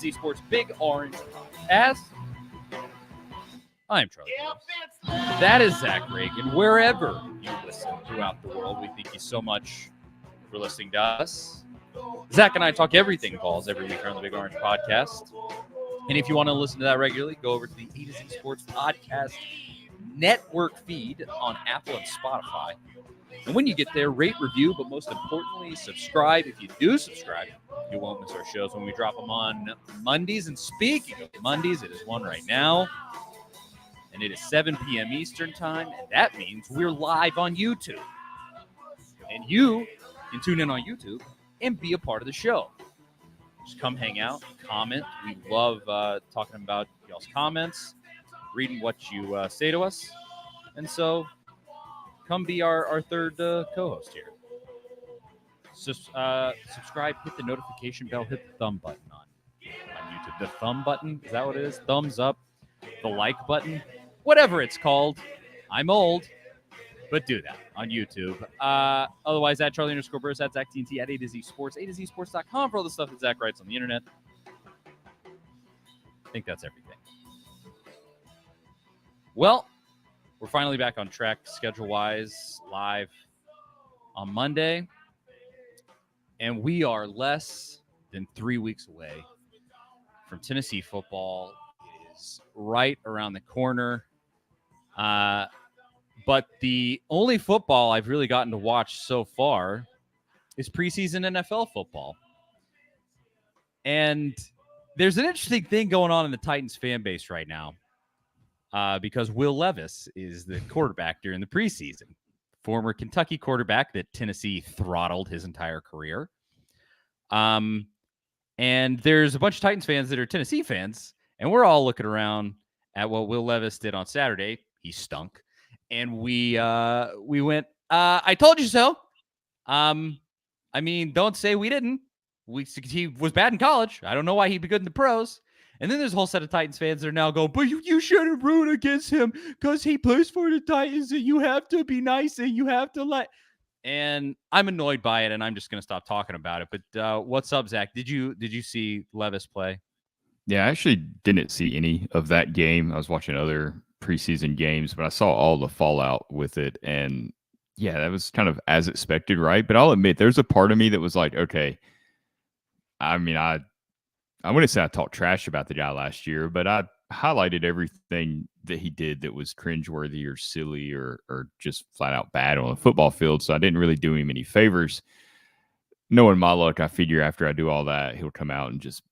Z Sports Big Orange Podcast. I'm Charlie. That is Zach Reagan. Wherever you listen throughout the world, we thank you so much for listening to us. Zach and I talk everything balls every week on the Big Orange Podcast. And if you want to listen to that regularly, go over to the A to Z Sports Podcast Network feed on Apple and Spotify. And when you get there, rate, review, but most importantly, subscribe. If you do subscribe, you won't miss our shows when we drop them on Mondays. And speaking of Mondays, it is one right now. And it is 7 p.m. Eastern time. And that means we're live on YouTube. And you can tune in on YouTube and be a part of the show. Just come hang out, comment. We love talking about y'all's comments, reading what you say to us. And so come be our third co-host here. Subscribe, hit the notification bell, hit the thumb button on YouTube. The thumb button, is that what it is? Thumbs up, the like button, whatever it's called. I'm old, but do that on YouTube. Otherwise, at Charlie_Burst, at Zach TNT, at A to Z Sports, A to Z Sports.com for all the stuff that Zach writes on the internet. I think that's everything. Well, we're finally back on track schedule-wise, live on Monday. And we are less than 3 weeks away from Tennessee football. It is right around the corner. But the only football I've really gotten to watch so far is preseason NFL football. And there's an interesting thing going on in the Titans fan base right now. Because Will Levis is the quarterback during the preseason. Former Kentucky quarterback that Tennessee throttled his entire career. And there's a bunch of Titans fans that are Tennessee fans, and we're all looking around at what Will Levis did on Saturday. He stunk. And we went, I told you so. I mean, don't say we didn't. He was bad in college. I don't know why he'd be good in the pros. And then there's a whole set of Titans fans that are now going, but you shouldn't root against him because he plays for the Titans and you have to be nice and you have to let. And I'm annoyed by it, and I'm just going to stop talking about it. But what's up, Zach? Did you see Levis play? Yeah, I actually didn't see any of that game. I was watching other preseason games, but I saw all the fallout with it. And yeah, that was kind of as expected, right? But I'll admit, there's a part of me that was like, okay, I mean, I wouldn't say I talked trash about the guy last year, but I highlighted everything that he did that was cringeworthy or silly or just flat out bad on a football field. So I didn't really do him any favors. Knowing my luck, I figure after I do all that, he'll come out and just,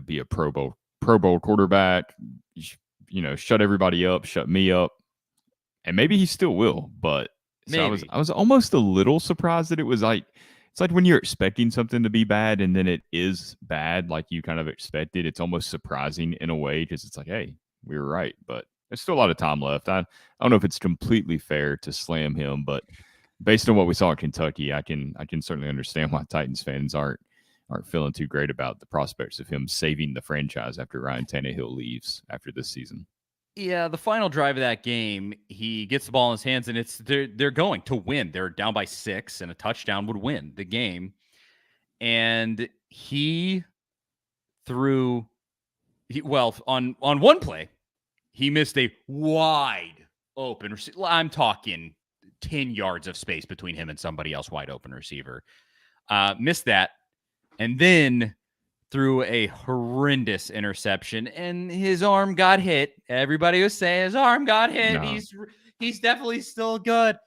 be a Pro Bowl quarterback, shut everybody up, shut me up. And maybe he still will, but so I was almost a little surprised that it was like, it's like when you're expecting something to be bad and then it is bad, like you kind of expected. It's almost surprising in a way because it's like, hey, we were right. But there's still a lot of time left. I don't know if it's completely fair to slam him, but based on what we saw in Kentucky, I can certainly understand why Titans fans aren't feeling too great about the prospects of him saving the franchise after Ryan Tannehill leaves after this season. Yeah, the final drive of that game, he gets the ball in his hands, and they're going to win. They're down by 6, and a touchdown would win the game. And he threw, on one play, he missed a wide open receiver. I'm talking 10 yards of space between him and somebody else, wide open receiver. Missed that, and then threw a horrendous interception, and his arm got hit. Everybody was saying his arm got hit. No. He's definitely still good.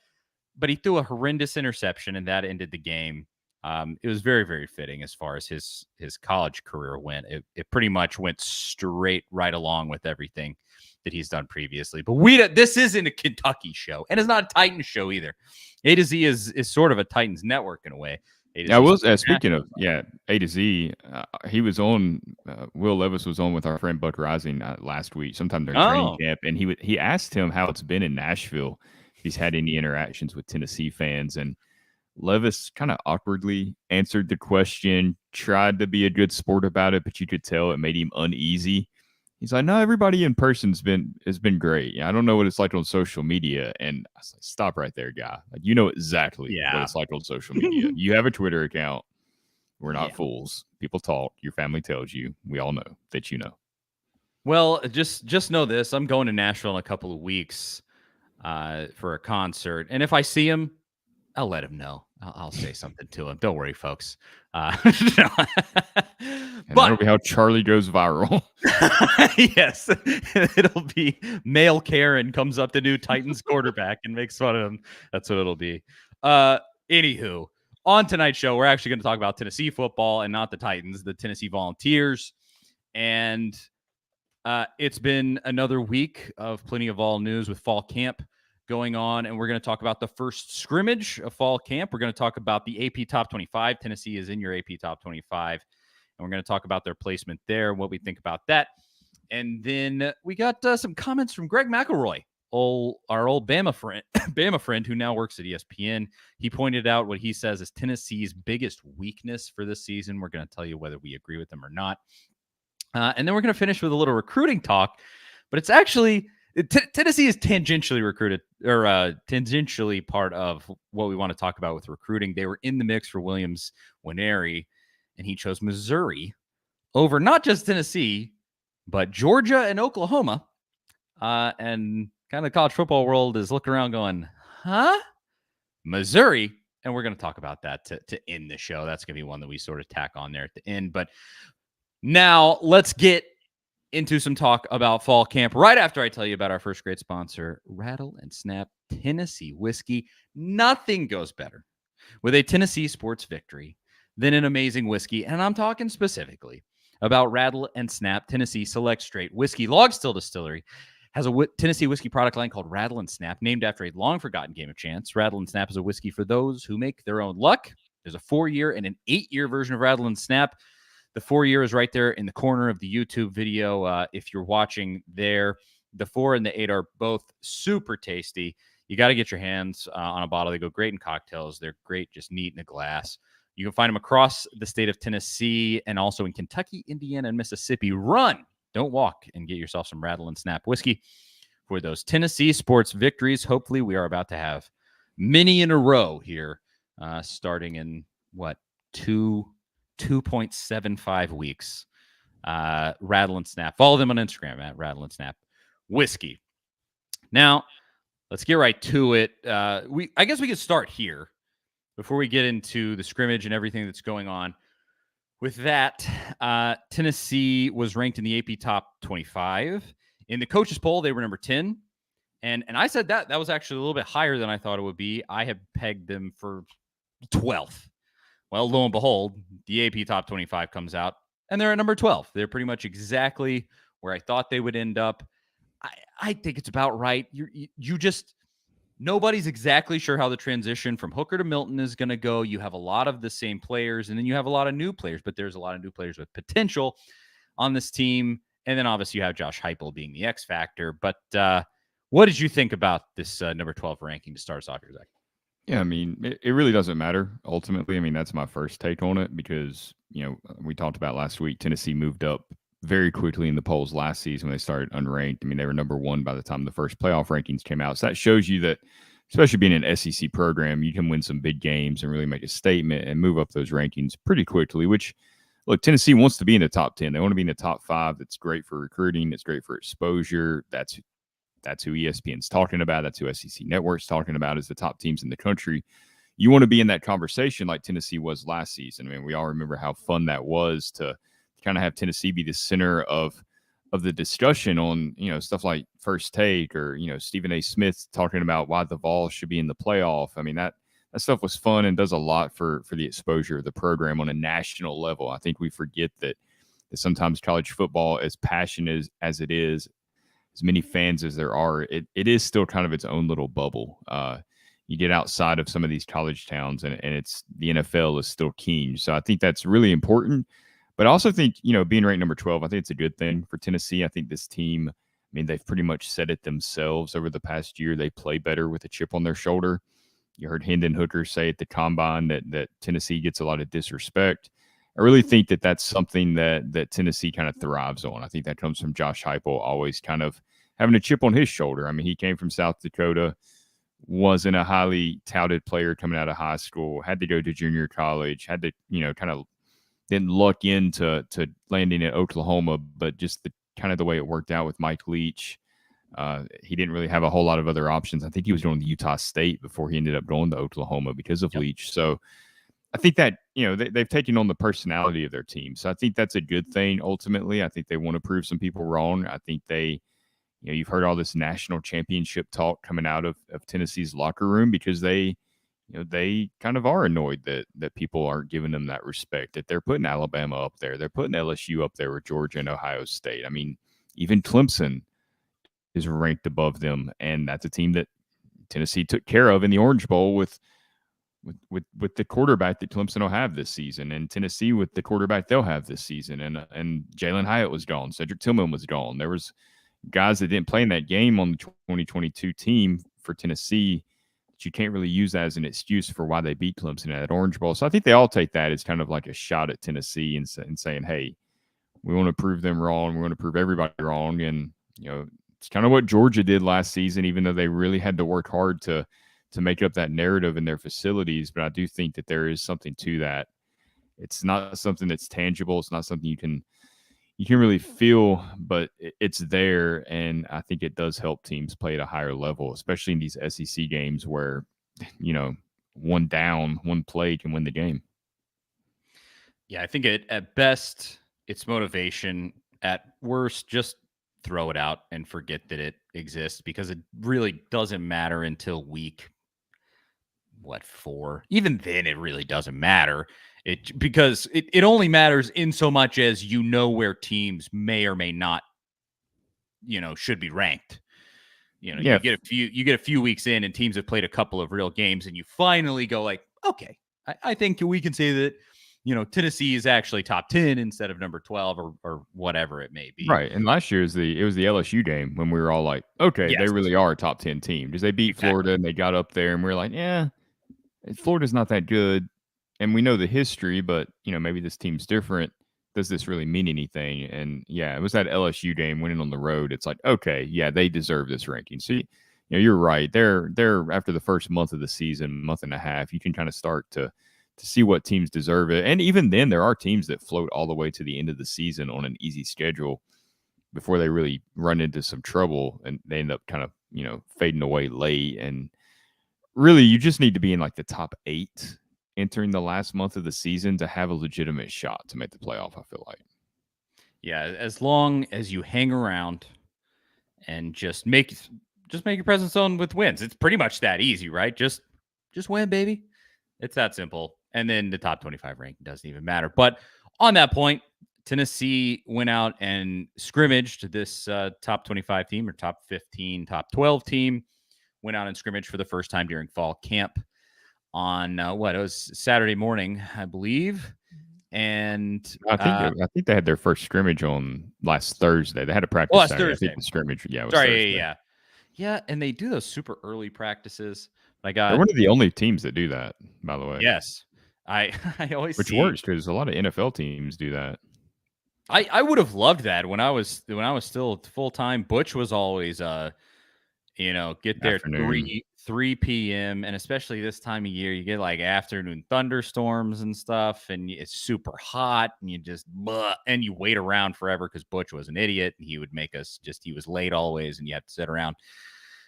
But he threw a horrendous interception, and that ended the game. It was very, very fitting as far as his college career went. It pretty much went straight right along with everything that he's done previously. But this isn't a Kentucky show, and it's not a Titans show either. A to Z is sort of a Titans network in a way. Yeah, speaking of A to Z, he was on. Will Levis was on with our friend Buck Rising last week, sometime during training camp, and he asked him how it's been in Nashville. If he's had any interactions with Tennessee fans, and Levis kind of awkwardly answered the question, tried to be a good sport about it, but you could tell it made him uneasy. He's like, no, everybody in person's has been great. I don't know what it's like on social media. And I was like, stop right there, guy. Like, you know exactly what it's like on social media. You have a Twitter account We're not fools. People talk. Your family tells you. We all know that you know. Well, just know this. I'm going to Nashville in a couple of weeks for a concert. And if I see him, I'll let him know. I'll say something to him. Don't worry, folks. No. And that'll be how Charlie goes viral. Yes. It'll be male Karen comes up to new Titans quarterback and makes fun of him. That's what it'll be. Anywho, on tonight's show, we're actually going to talk about Tennessee football and not the Titans, the Tennessee Volunteers. And it's been another week of plenty of Vol news with fall camp going on, and we're going to talk about the first scrimmage of fall camp. We're going to talk about the AP Top 25. Tennessee is in your AP Top 25, and we're going to talk about their placement there, what we think about that. And then we got some comments from Greg McElroy, our old Bama friend who now works at ESPN. He pointed out what he says is Tennessee's biggest weakness for this season. We're going to tell you whether we agree with them or not. And then we're going to finish with a little recruiting talk, but it's actually Tennessee is tangentially recruited or tangentially part of what we want to talk about with recruiting. They were in the mix for Williams Nwaneri, and he chose Missouri over not just Tennessee, but Georgia and Oklahoma. And kind of the college football world is looking around going, huh? Missouri? And we're going to talk about that to end the show. That's going to be one that we sort of tack on there at the end. But now let's get into some talk about fall camp right after I tell you about our first great sponsor, Rattle and Snap Tennessee Whiskey. Nothing goes better with a Tennessee sports victory than an amazing whiskey. And I'm talking specifically about Rattle and Snap Tennessee Select Straight Whiskey. Log Still Distillery has a Tennessee whiskey product line called Rattle and Snap, named after a long-forgotten game of chance. Rattle and Snap is a whiskey for those who make their own luck. There's a 4-year and an 8-year version of Rattle and Snap. The 4-year is right there in the corner of the YouTube video. If you're watching there, the 4 and the 8 are both super tasty. You got to get your hands on a bottle. They go great in cocktails. They're great, just neat in a glass. You can find them across the state of Tennessee and also in Kentucky, Indiana, and Mississippi. Run, don't walk, and get yourself some Rattle and Snap whiskey for those Tennessee sports victories. Hopefully, we are about to have many in a row here, starting in, 2.75 weeks. Rattle and Snap. Follow them on Instagram at Rattle and Snap Whiskey. Now, let's get right to it. I guess we could start here before we get into the scrimmage and everything that's going on. With that, Tennessee was ranked in the AP Top 25. In the coaches poll, they were number 10. And I said that was actually a little bit higher than I thought it would be. I had pegged them for 12th. Well, lo and behold, the AP Top 25 comes out, and they're at number 12. They're pretty much exactly where I thought they would end up. I think it's about right. You just nobody's exactly sure how the transition from Hooker to Milton is going to go. You have a lot of the same players, and then you have a lot of new players, but there's a lot of new players with potential on this team. And then obviously you have Josh Heupel being the X factor. But what did you think about this number 12 ranking to start us off here, Zach? Yeah, I mean, it really doesn't matter ultimately. I mean, that's my first take on it because, we talked about last week, Tennessee moved up very quickly in the polls last season when they started unranked. I mean, they were number 1 by the time the first playoff rankings came out. So that shows you that, especially being an SEC program, you can win some big games and really make a statement and move up those rankings pretty quickly, which, look, Tennessee wants to be in the top 10. They want to be in the top 5. That's great for recruiting. It's great for exposure. That's who ESPN's talking about. That's who SEC Network's talking about as the top teams in the country. You want to be in that conversation like Tennessee was last season. I mean, we all remember how fun that was to kind of have Tennessee be the center of the discussion on, stuff like First Take or, Stephen A. Smith talking about why the Vols should be in the playoff. I mean, that stuff was fun and does a lot for the exposure of the program on a national level. I think we forget that sometimes college football, as passionate as it is, as many fans as there are, it is still kind of its own little bubble. You get outside of some of these college towns and it's the NFL is still keen. So I think that's really important. But I also think, being ranked number 12, I think it's a good thing for Tennessee. I think this team, they've pretty much said it themselves over the past year. They play better with a chip on their shoulder. You heard Hendon Hooker say at the Combine that Tennessee gets a lot of disrespect. I really think that that's something that Tennessee kind of thrives on. I think that comes from Josh Heupel always kind of having a chip on his shoulder. I mean, he came from South Dakota, wasn't a highly touted player coming out of high school, had to go to junior college, had to, kind of didn't luck into landing at Oklahoma, but just the kind of the way it worked out with Mike Leach. He didn't really have a whole lot of other options. I think he was going to Utah State before he ended up going to Oklahoma because of Yep. Leach. So I think that, they've taken on the personality of their team. So I think that's a good thing ultimately. I think they want to prove some people wrong. I think they, you've heard all this national championship talk coming out of Tennessee's locker room because they kind of are annoyed that people aren't giving them that respect, that they're putting Alabama up there. They're putting LSU up there with Georgia and Ohio State. I mean, even Clemson is ranked above them, and that's a team that Tennessee took care of in the Orange Bowl with the quarterback that Clemson will have this season, and Tennessee with the quarterback they'll have this season. And Jalen Hyatt was gone. Cedric Tillman was gone. There was guys that didn't play in that game on the 2022 team for Tennessee that you can't really use that as an excuse for why they beat Clemson at that Orange Bowl. So I think they all take that as kind of like a shot at Tennessee and saying, hey, we want to prove them wrong. We want to prove everybody wrong. And, it's kind of what Georgia did last season, even though they really had to work hard to make up that narrative in their facilities. But I do think that there is something to that. It's not something that's tangible. It's not something you can really feel, but it's there. And I think it does help teams play at a higher level, especially in these SEC games where, one down, one play can win the game. Yeah, I think at best, it's motivation. At worst, just throw it out and forget that it exists, because it really doesn't matter until week 4. Even then, it really doesn't matter. Because it only matters in so much as where teams may or may not, should be ranked. You get a few weeks in, and teams have played a couple of real games, and you finally go like, okay, I think we can say that, Tennessee is actually top 10 instead of number 12 or whatever it may be. Right. And last year it was the LSU game when we were all like, okay, Yes. they really are a top 10 team because they beat Florida and they got up there, and we are like, yeah, Florida's not that good. And we know the history, but maybe this team's different. Does this really mean anything? And yeah, it was that LSU game winning on the road. It's like, okay, yeah, they deserve this ranking. So you're right. They're after the first month of the season, month and a half, you can kind of start to see what teams deserve it. And even then, there are teams that float all the way to the end of the season on an easy schedule before they really run into some trouble, and they end up kind of, fading away late. And really, you just need to be in like the top 8 entering the last month of the season to have a legitimate shot to make the playoff, I feel like. Yeah, as long as you hang around and just make your presence known with wins. It's pretty much that easy, right? Just win, baby. It's that simple. And then the top 25 ranking doesn't even matter. But on that point, Tennessee went out and scrimmaged this top 25 team, or top 15, top 12 team. Went out and scrimmaged for the first time during fall camp on it was Saturday morning, I believe. And I think they had their first scrimmage on last Thursday. They had a practice Saturday. Thursday. I think the scrimmage, was Thursday. Yeah. Yeah, and they do those super early practices. They're one of the only teams that do that, by the way. Yes. I always Which works because a lot of NFL teams do that. I would have loved that when I was still full time. Butch was always get there Afternoon. 3 p.m. and especially this time of year, you get like afternoon thunderstorms and stuff, and it's super hot, and you just and you wait around forever because Butch was an idiot, and he would make us he was late always, and you have to sit around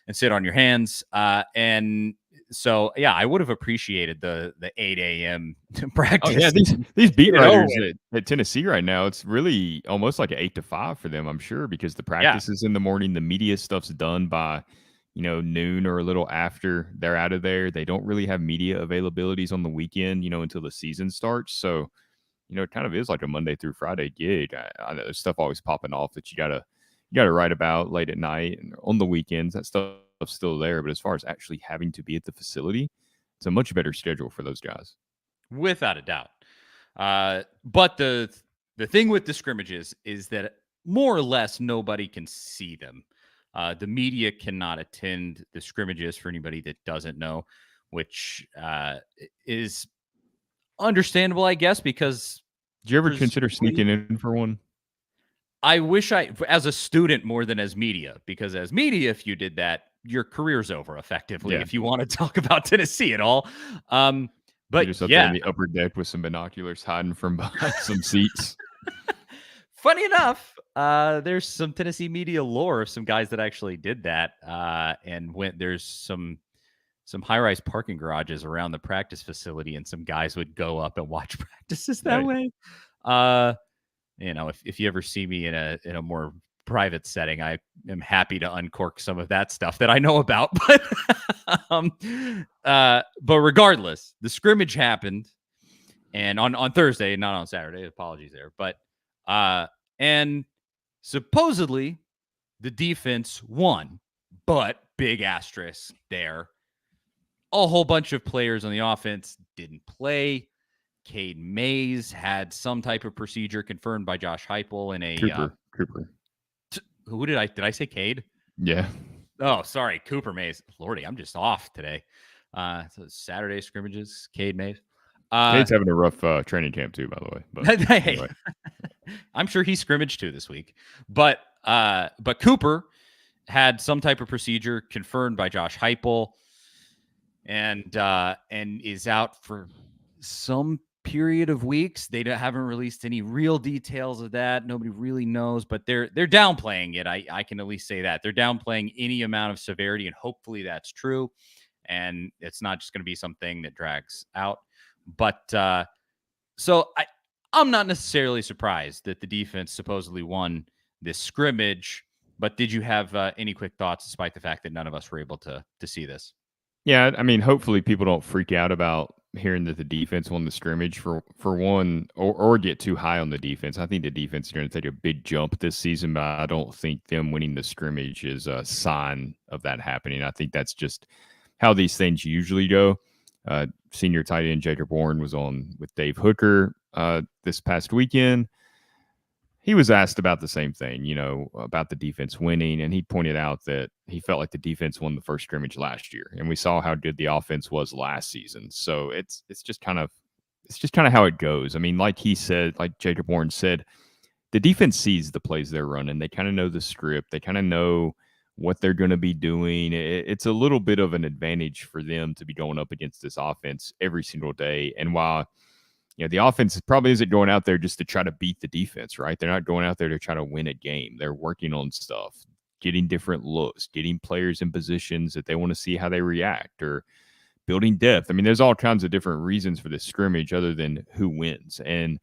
and sit on your hands. And so, yeah, I would have appreciated the 8 a.m. practice. Oh, yeah, these beat writers at Tennessee right now, it's really almost like an 8 to 5 for them, I'm sure, because the practice is in the morning. The media stuff's done by, noon or a little after they're out of there. They don't really have media availabilities on the weekend, until the season starts. So, it kind of is like a Monday through Friday gig. I know there's stuff always popping off that you gotta write about late at night and on the weekends. That stuff's still there, but as far as actually having to be at the facility, it's a much better schedule for those guys, without a doubt. But the thing with the scrimmages is that more or less nobody can see them. The media cannot attend the scrimmages, for anybody that doesn't know, which is understandable, I guess, because did you ever consider sneaking in for one? I wish as a student more than as media, because as media, if you did that, your career's over effectively. If you want to talk about Tennessee at all. You're But just up there in yeah, the upper deck with some binoculars hiding from behind some seats. funny enough, there's some Tennessee media lore of some guys that actually did that, and went. There's some high-rise parking garages around the practice facility, and some guys would go up and watch practices that Hey, way. If you ever see me in a more private setting, I am happy to uncork some of that stuff that I know about. But regardless, the scrimmage happened, and on Thursday, not on Saturday. Apologies there, but and supposedly the defense won, but big asterisk there. A whole bunch of players on the offense didn't play. Cade Mays had some type of procedure confirmed by Josh Heupel in a Cooper. who did I say Cade? Yeah. Oh, sorry, Cooper Mays. Lordy, I'm just off today. So Saturday scrimmages, Cade Mays. Cade's having a rough training camp too, by the way. But Hey, anyway. I'm sure he scrimmaged too this week. But Cooper had some type of procedure confirmed by Josh Heupel, and is out for some period of weeks. They haven't released any real details of that. Nobody really knows, but they're downplaying it. I can at least say that they're downplaying any amount of severity, and hopefully that's true, and it's not just going to be something that drags out. But so I'm not necessarily surprised that the defense supposedly won this scrimmage. But did you have any quick thoughts, despite the fact that none of us were able to see this? Yeah, I mean, hopefully people don't freak out about hearing that the defense won the scrimmage for one, or get too high on the defense. I think the defense is going to take a big jump this season, but I don't think them winning the scrimmage is a sign of that happening. I think that's just how these things usually go. Senior tight end Jacob Bourne was on with Dave Hooker this past weekend. He was asked about the same thing, about the defense winning, and he pointed out that he felt like the defense won the first scrimmage last year, and we saw how good the offense was last season. So it's just kind of how it goes. I mean, like he said, like Jacob Bourne said, the defense sees the plays they're running. They kind of know the script. They kind of know what they're going to be doing. It's a little bit of an advantage for them to be going up against this offense every single day. And while the offense probably isn't going out there just to try to beat the defense, right? They're not going out there to try to win a game. They're working on stuff, getting different looks, getting players in positions that they want to see how they react, or building depth. I mean, there's all kinds of different reasons for this scrimmage other than who wins. And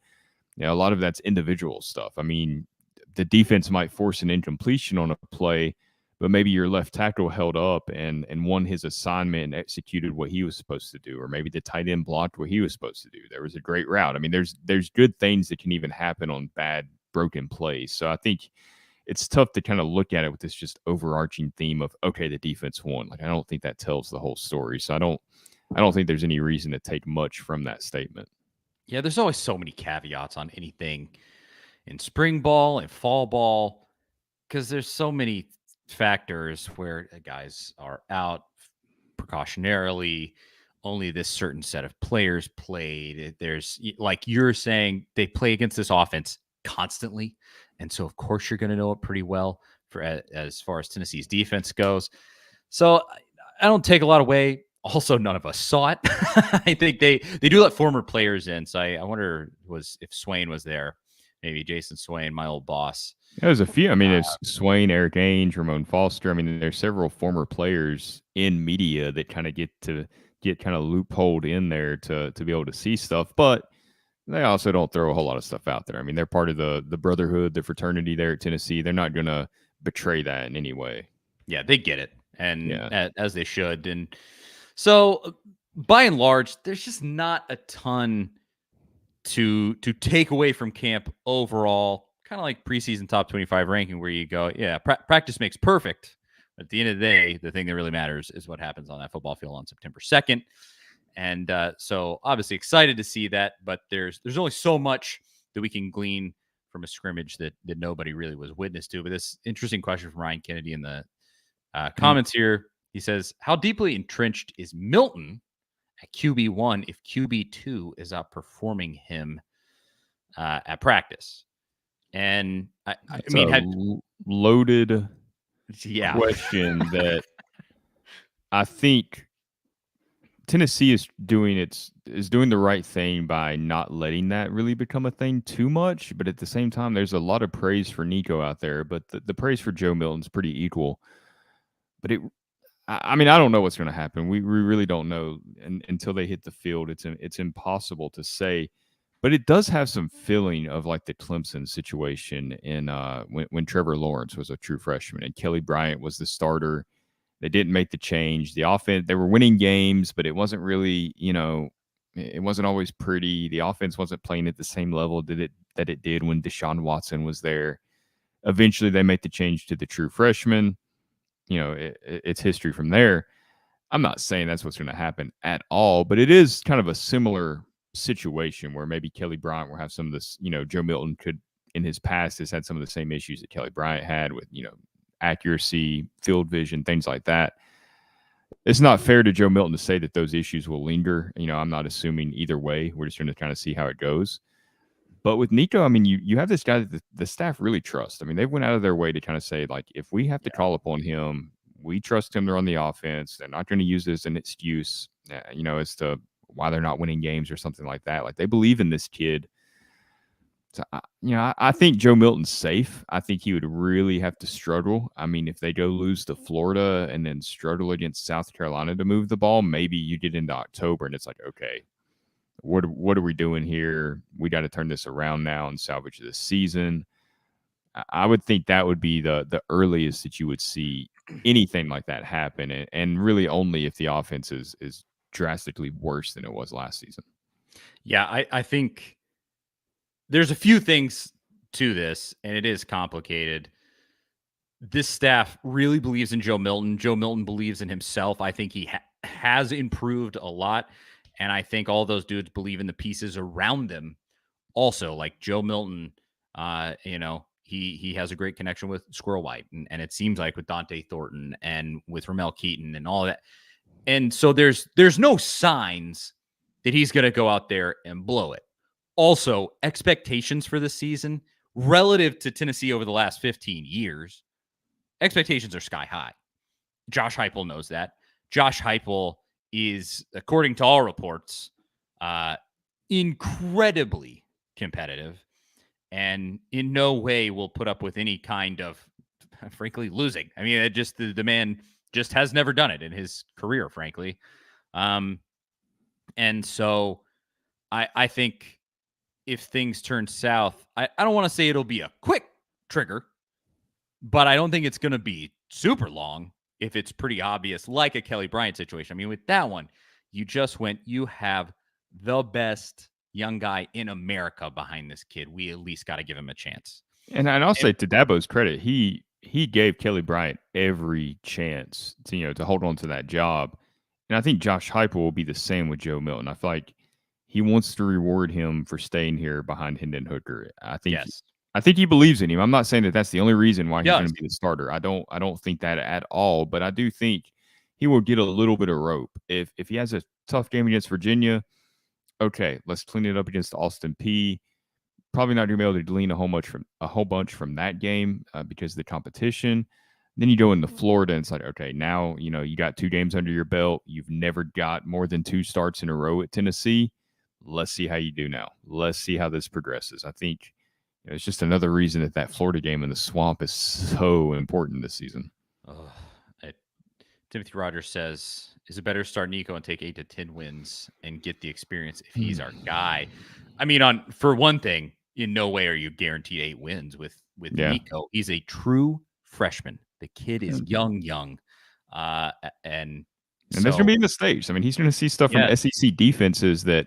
a lot of that's individual stuff. I mean, the defense might force an incompletion on a play, but maybe your left tackle held up and won his assignment and executed what he was supposed to do, or maybe the tight end blocked what he was supposed to do. There was a great route. I mean, there's good things that can even happen on bad broken plays. So I think it's tough to kind of look at it with this just overarching theme of, okay, the defense won. Like, I don't think that tells the whole story. So I don't think there's any reason to take much from that statement. Yeah, there's always so many caveats on anything in spring ball and fall ball, because there's so many factors where guys are out precautionarily. Only this certain set of players played. There's, like you're saying, they play against this offense constantly, and so of course you're going to know it pretty well for as far as Tennessee's defense goes. So I don't take a lot away. Also, none of us saw it. I think they do let former players in. So I wonder if Swain was there. Maybe Jason Swain, my old boss. There's a few. I mean, there's Swain, Eric Ainge, Ramon Foster. I mean, there's several former players in media that kind of get kind of loopholed in there to be able to see stuff. But they also don't throw a whole lot of stuff out there. I mean, they're part of the brotherhood, the fraternity there at Tennessee. They're not going to betray that in any way. Yeah, they get it, and as they should. And so, by and large, there's just not a ton to take away from camp overall. Kind of like preseason top 25 ranking, where you go, yeah, practice makes perfect. At the end of the day, the thing that really matters is what happens on that football field on September 2nd. And so obviously excited to see that, but there's only so much that we can glean from a scrimmage that nobody really was witness to. But this interesting question from Ryan Kennedy in the comments here. He says, how deeply entrenched is Milton at QB1 if QB2 is outperforming him at practice? And I mean, loaded yeah. question that I think Tennessee is doing the right thing by not letting that really become a thing too much. But at the same time, there's a lot of praise for Nico out there, but the praise for Joe Milton's pretty equal. But I mean, I don't know what's going to happen. We really don't know until they hit the field. It's impossible to say. But it does have some feeling of like the Clemson situation in when Trevor Lawrence was a true freshman and Kelly Bryant was the starter. They didn't make the change. The offense, they were winning games, but it wasn't really, it wasn't always pretty. The offense wasn't playing at the same level that it did when Deshaun Watson was there. Eventually, they made the change to the true freshman. It's history from there. I'm not saying that's what's going to happen at all, but it is kind of a similar situation where maybe Kelly Bryant will have some of this. Joe Milton could, in his past, has had some of the same issues that Kelly Bryant had with, accuracy, field vision, things like that. It's not fair to Joe Milton to say that those issues will linger. I'm not assuming either way. We're just going to kind of see how it goes. But with Nico, I mean, you have this guy that the staff really trusts. I mean, they went out of their way to kind of say, like, if we have to call upon him, we trust him to run the offense. They're not going to use this as an excuse, as to why they're not winning games or something like that. Like, they believe in this kid. So, I think Joe Milton's safe. I think he would really have to struggle. I mean, if they go lose to Florida and then struggle against South Carolina to move the ball, maybe you get into October and it's like, okay, what are we doing here? We got to turn this around now and salvage this season. I would think that would be the earliest that you would see anything like that happen, and really only if the offense is drastically worse than it was last season. Yeah, I think there's a few things to this, and it is complicated. This staff really believes in Joe Milton. Joe Milton believes in himself. I think he has improved a lot. And I think all those dudes believe in the pieces around them also. Like Joe Milton, he has a great connection with Squirrel White. And it seems like with Dante Thornton and with Ramel Keaton and all that. And so there's no signs that he's going to go out there and blow it. Also, expectations for this season relative to Tennessee over the last 15 years, expectations are sky high. Josh Heupel knows that. Josh Heupel is, according to all reports, incredibly competitive and in no way will put up with any kind of, frankly, losing. I mean, the man just has never done it in his career, frankly. And so I think if things turn south, I don't want to say it'll be a quick trigger, but I don't think it's going to be super long if it's pretty obvious, like a Kelly Bryant situation. I mean, with that one, you have the best young guy in America behind this kid. We at least got to give him a chance. And I'll say to Dabo's credit, he gave Kelly Bryant every chance to hold on to that job. And I think Josh Heupel will be the same with Joe Milton. I feel like he wants to reward him for staying here behind Hendon Hooker. I think he believes in him. I'm not saying that that's the only reason why he's going to be the starter. I don't think that at all. But I do think he will get a little bit of rope if he has a tough game against Virginia. Okay, let's clean it up against Austin Peay. Probably not going to be able to glean a whole bunch from that game because of the competition. Then you go into Florida and it's like, okay, now you got 2 games under your belt. You've never got more than 2 starts in a row at Tennessee. Let's see how you do now. Let's see how this progresses. I think it's just another reason that Florida game in the Swamp is so important this season. Timothy Rogers says, is it better to start Nico and take 8 to 10 wins and get the experience if he's our guy? I mean, for one thing, in no way are you guaranteed 8 wins with Nico. He's a true freshman. The kid is young. And there's going to be mistakes. I mean, he's going to see stuff from SEC defenses that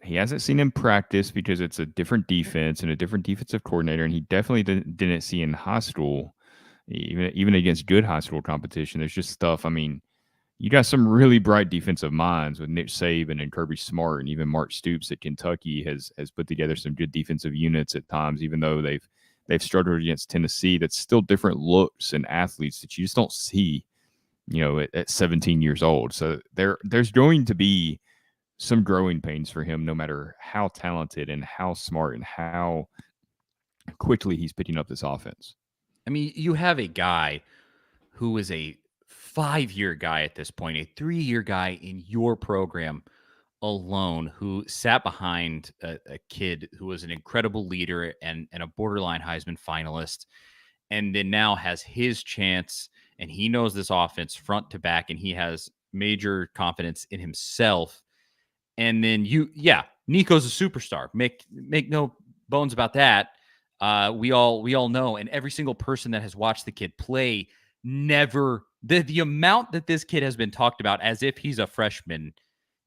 he hasn't seen in practice because it's a different defense and a different defensive coordinator, and he definitely didn't see in high school, even against good high school competition. There's just stuff. I mean, you got some really bright defensive minds with Nick Saban and Kirby Smart, and even Mark Stoops at Kentucky has put together some good defensive units at times, even though they've struggled against Tennessee. That's still different looks and athletes that you just don't see, at 17 years old. So there's going to be some growing pains for him, no matter how talented and how smart and how quickly he's picking up this offense. I mean, you have a guy who is a 5-year guy at this point, a 3-year guy in your program alone who sat behind a kid who was an incredible leader and a borderline Heisman finalist, and then now has his chance, and he knows this offense front to back, and he has major confidence in himself. And then Nico's a superstar. Make no bones about that. We all know, and every single person that has watched the kid play never the amount that this kid has been talked about as if he's a freshman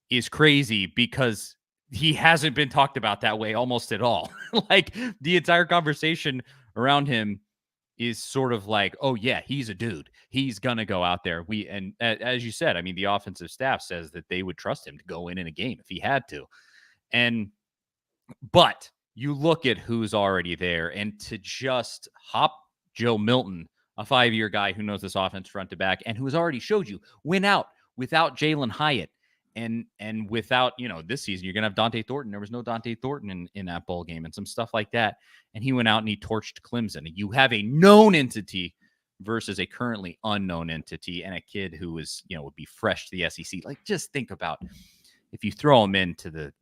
is crazy, because he hasn't been talked about that way almost at all. Like, the entire conversation around him is sort of like, oh yeah, he's a dude. He's gonna go out there. And as you said, I mean, the offensive staff says that they would trust him to go in a game if he had to. And but you look at who's already there, and to just hop Joe Milton, a 5-year guy who knows this offense front to back, and who has already showed you went out without Jalen Hyatt. And without, this season, you're going to have Dante Thornton. There was no Dante Thornton in that bowl game and some stuff like that. And he went out and he torched Clemson. You have a known entity versus a currently unknown entity, and a kid who is, would be fresh to the SEC. Like, just think about if you throw him into the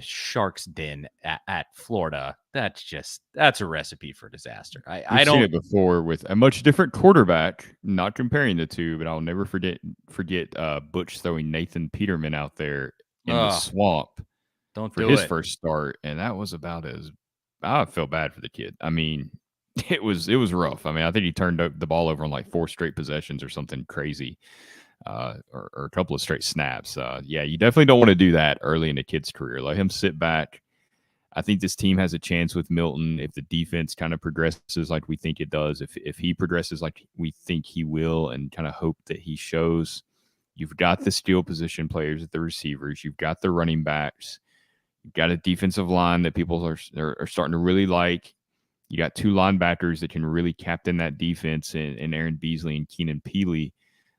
Sharks den at Florida, that's a recipe for disaster. We've seen it before with a much different quarterback. Not comparing the two, but I'll never forget Butch throwing Nathan Peterman out there in the swamp for his first start, and that was about as I felt bad for the kid. I mean, it was rough. I mean, I think he turned the ball over on like 4 straight possessions or something crazy. Or a couple of straight snaps. You definitely don't want to do that early in a kid's career. Let him sit back. I think this team has a chance with Milton if the defense kind of progresses like we think it does. If he progresses like we think he will, and kind of hope that he shows. You've got the skill position players at the receivers. You've got the running backs. You've got a defensive line that people are starting to really like. You got 2 linebackers that can really captain that defense in Aaron Beasley and Keenan Peely.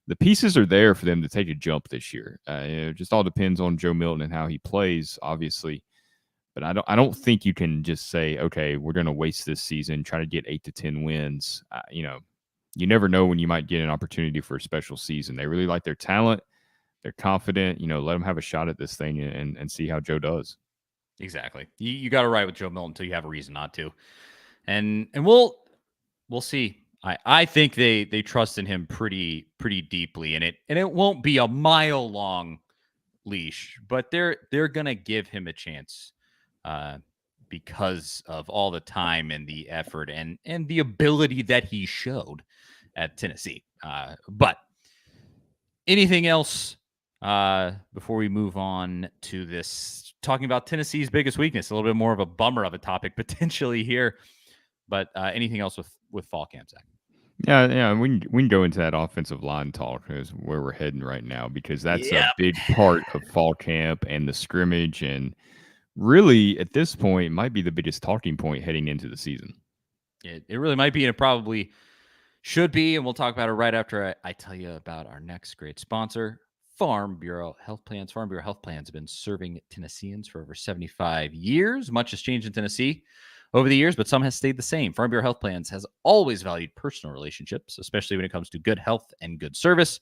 The pieces are there for them to take a jump this year. It just all depends on Joe Milton and how he plays, obviously. But I don't think you can just say, okay, we're going to waste this season, try to get 8 to 10 wins. You never know when you might get an opportunity for a special season. They really like their talent. They're confident. Let them have a shot at this thing and see how Joe does. Exactly. You got to ride with Joe Milton until you have a reason not to. And we'll see. I think they trust in him pretty deeply, and it won't be a mile-long leash, but they're gonna give him a chance because of all the time and the effort and the ability that he showed at Tennessee. But anything else before we move on to this, talking about Tennessee's biggest weakness, a little bit more of a bummer of a topic potentially here, but anything else with fall camp, Zach? Yeah, we can go into that offensive line talk, is where we're heading right now, because that's a big part of fall camp and the scrimmage, and really at this point might be the biggest talking point heading into the season. It really might be, and it probably should be, and we'll talk about it right after I tell you about our next great sponsor, Farm Bureau Health Plans. Farm Bureau Health Plans have been serving Tennesseans for over 75 years. Much has changed in Tennessee over the years, but some has stayed the same. Farm Bureau Health Plans has always valued personal relationships, especially when it comes to good health and good service.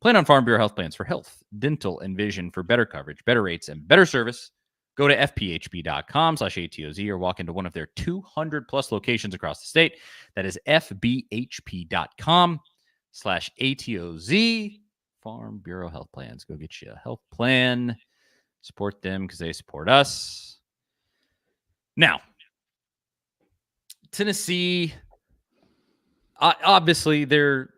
Plan on Farm Bureau Health Plans for health, dental, and vision for better coverage, better rates, and better service. Go to fbhp.com/ATOZ or walk into one of their 200-plus locations across the state. That is fbhp.com/ATOZ. Farm Bureau Health Plans. Go get you a health plan. Support them because they support us. Now, Tennessee, obviously, they're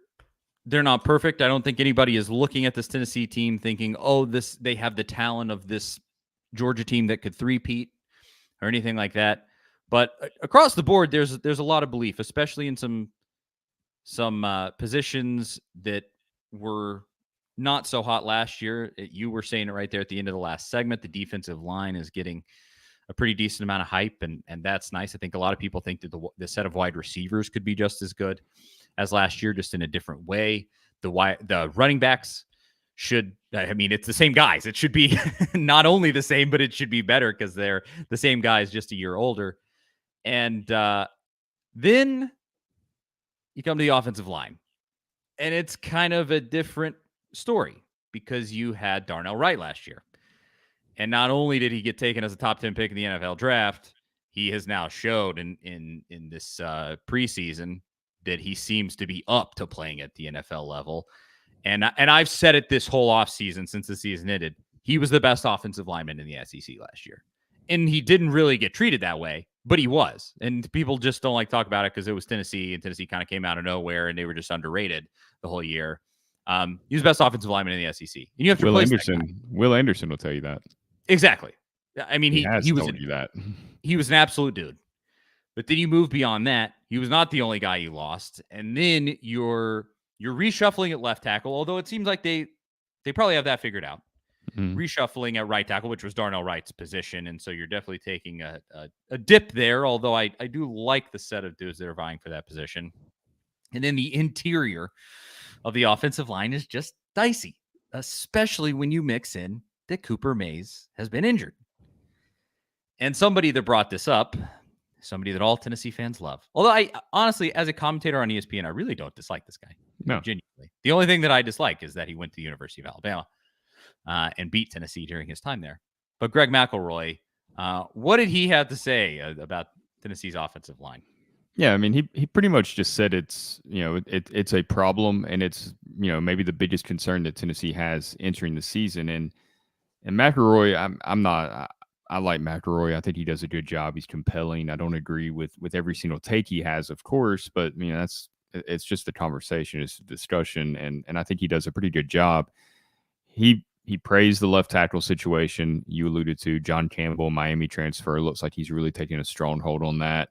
not perfect. I don't think anybody is looking at this Tennessee team thinking, oh, they have the talent of this Georgia team that could three-peat or anything like that. But across the board, there's a lot of belief, especially in some positions that were not so hot last year. You were saying it right there at the end of the last segment. The defensive line is getting a pretty decent amount of hype, and that's nice. I think a lot of people think that the set of wide receivers could be just as good as last year, just in a different way. The running backs should, I mean, it's the same guys. It should be not only the same, but it should be better because they're the same guys, just a year older. And then you come to the offensive line. And it's kind of a different story because you had Darnell Wright last year. And not only did he get taken as a top 10 pick in the NFL draft, he has now showed in this preseason that he seems to be up to playing at the NFL level. And I've said it this whole offseason since the season ended. He was the best offensive lineman in the SEC last year. And he didn't really get treated that way, but he was. And people just don't like talk about it because it was Tennessee, and Tennessee kind of came out of nowhere and they were just underrated the whole year. He was the best offensive lineman in the SEC. And you have to replace that guy. Will Anderson will tell you that. Exactly. I mean, He has he was told you that. he was an absolute dude. But then you move beyond that. He was not the only guy you lost. And then you're reshuffling at left tackle, although it seems like they probably have that figured out. Mm-hmm. Reshuffling at right tackle, which was Darnell Wright's position. And so you're definitely taking a dip there, although I do like the set of dudes that are vying for that position. And then the interior of the offensive line is just dicey, especially when you mix in that Cooper Mays has been injured. And somebody that brought this up, somebody that all Tennessee fans love. Although I honestly, as a commentator on ESPN, I really don't dislike this guy. No. Genuinely. The only thing that I dislike is that he went to the University of Alabama and beat Tennessee during his time there. But Greg McElroy, what did he have to say about Tennessee's offensive line? Yeah, I mean, he pretty much just said it's it's a problem, and it's maybe the biggest concern that Tennessee has entering the season. And McElroy, I'm not. I like McElroy. I think he does a good job. He's compelling. I don't agree with every single take he has, of course, but it's just a conversation, it's a discussion, and I think he does a pretty good job. He praised the left tackle situation you alluded to. John Campbell, Miami transfer, looks like he's really taking a strong hold on that.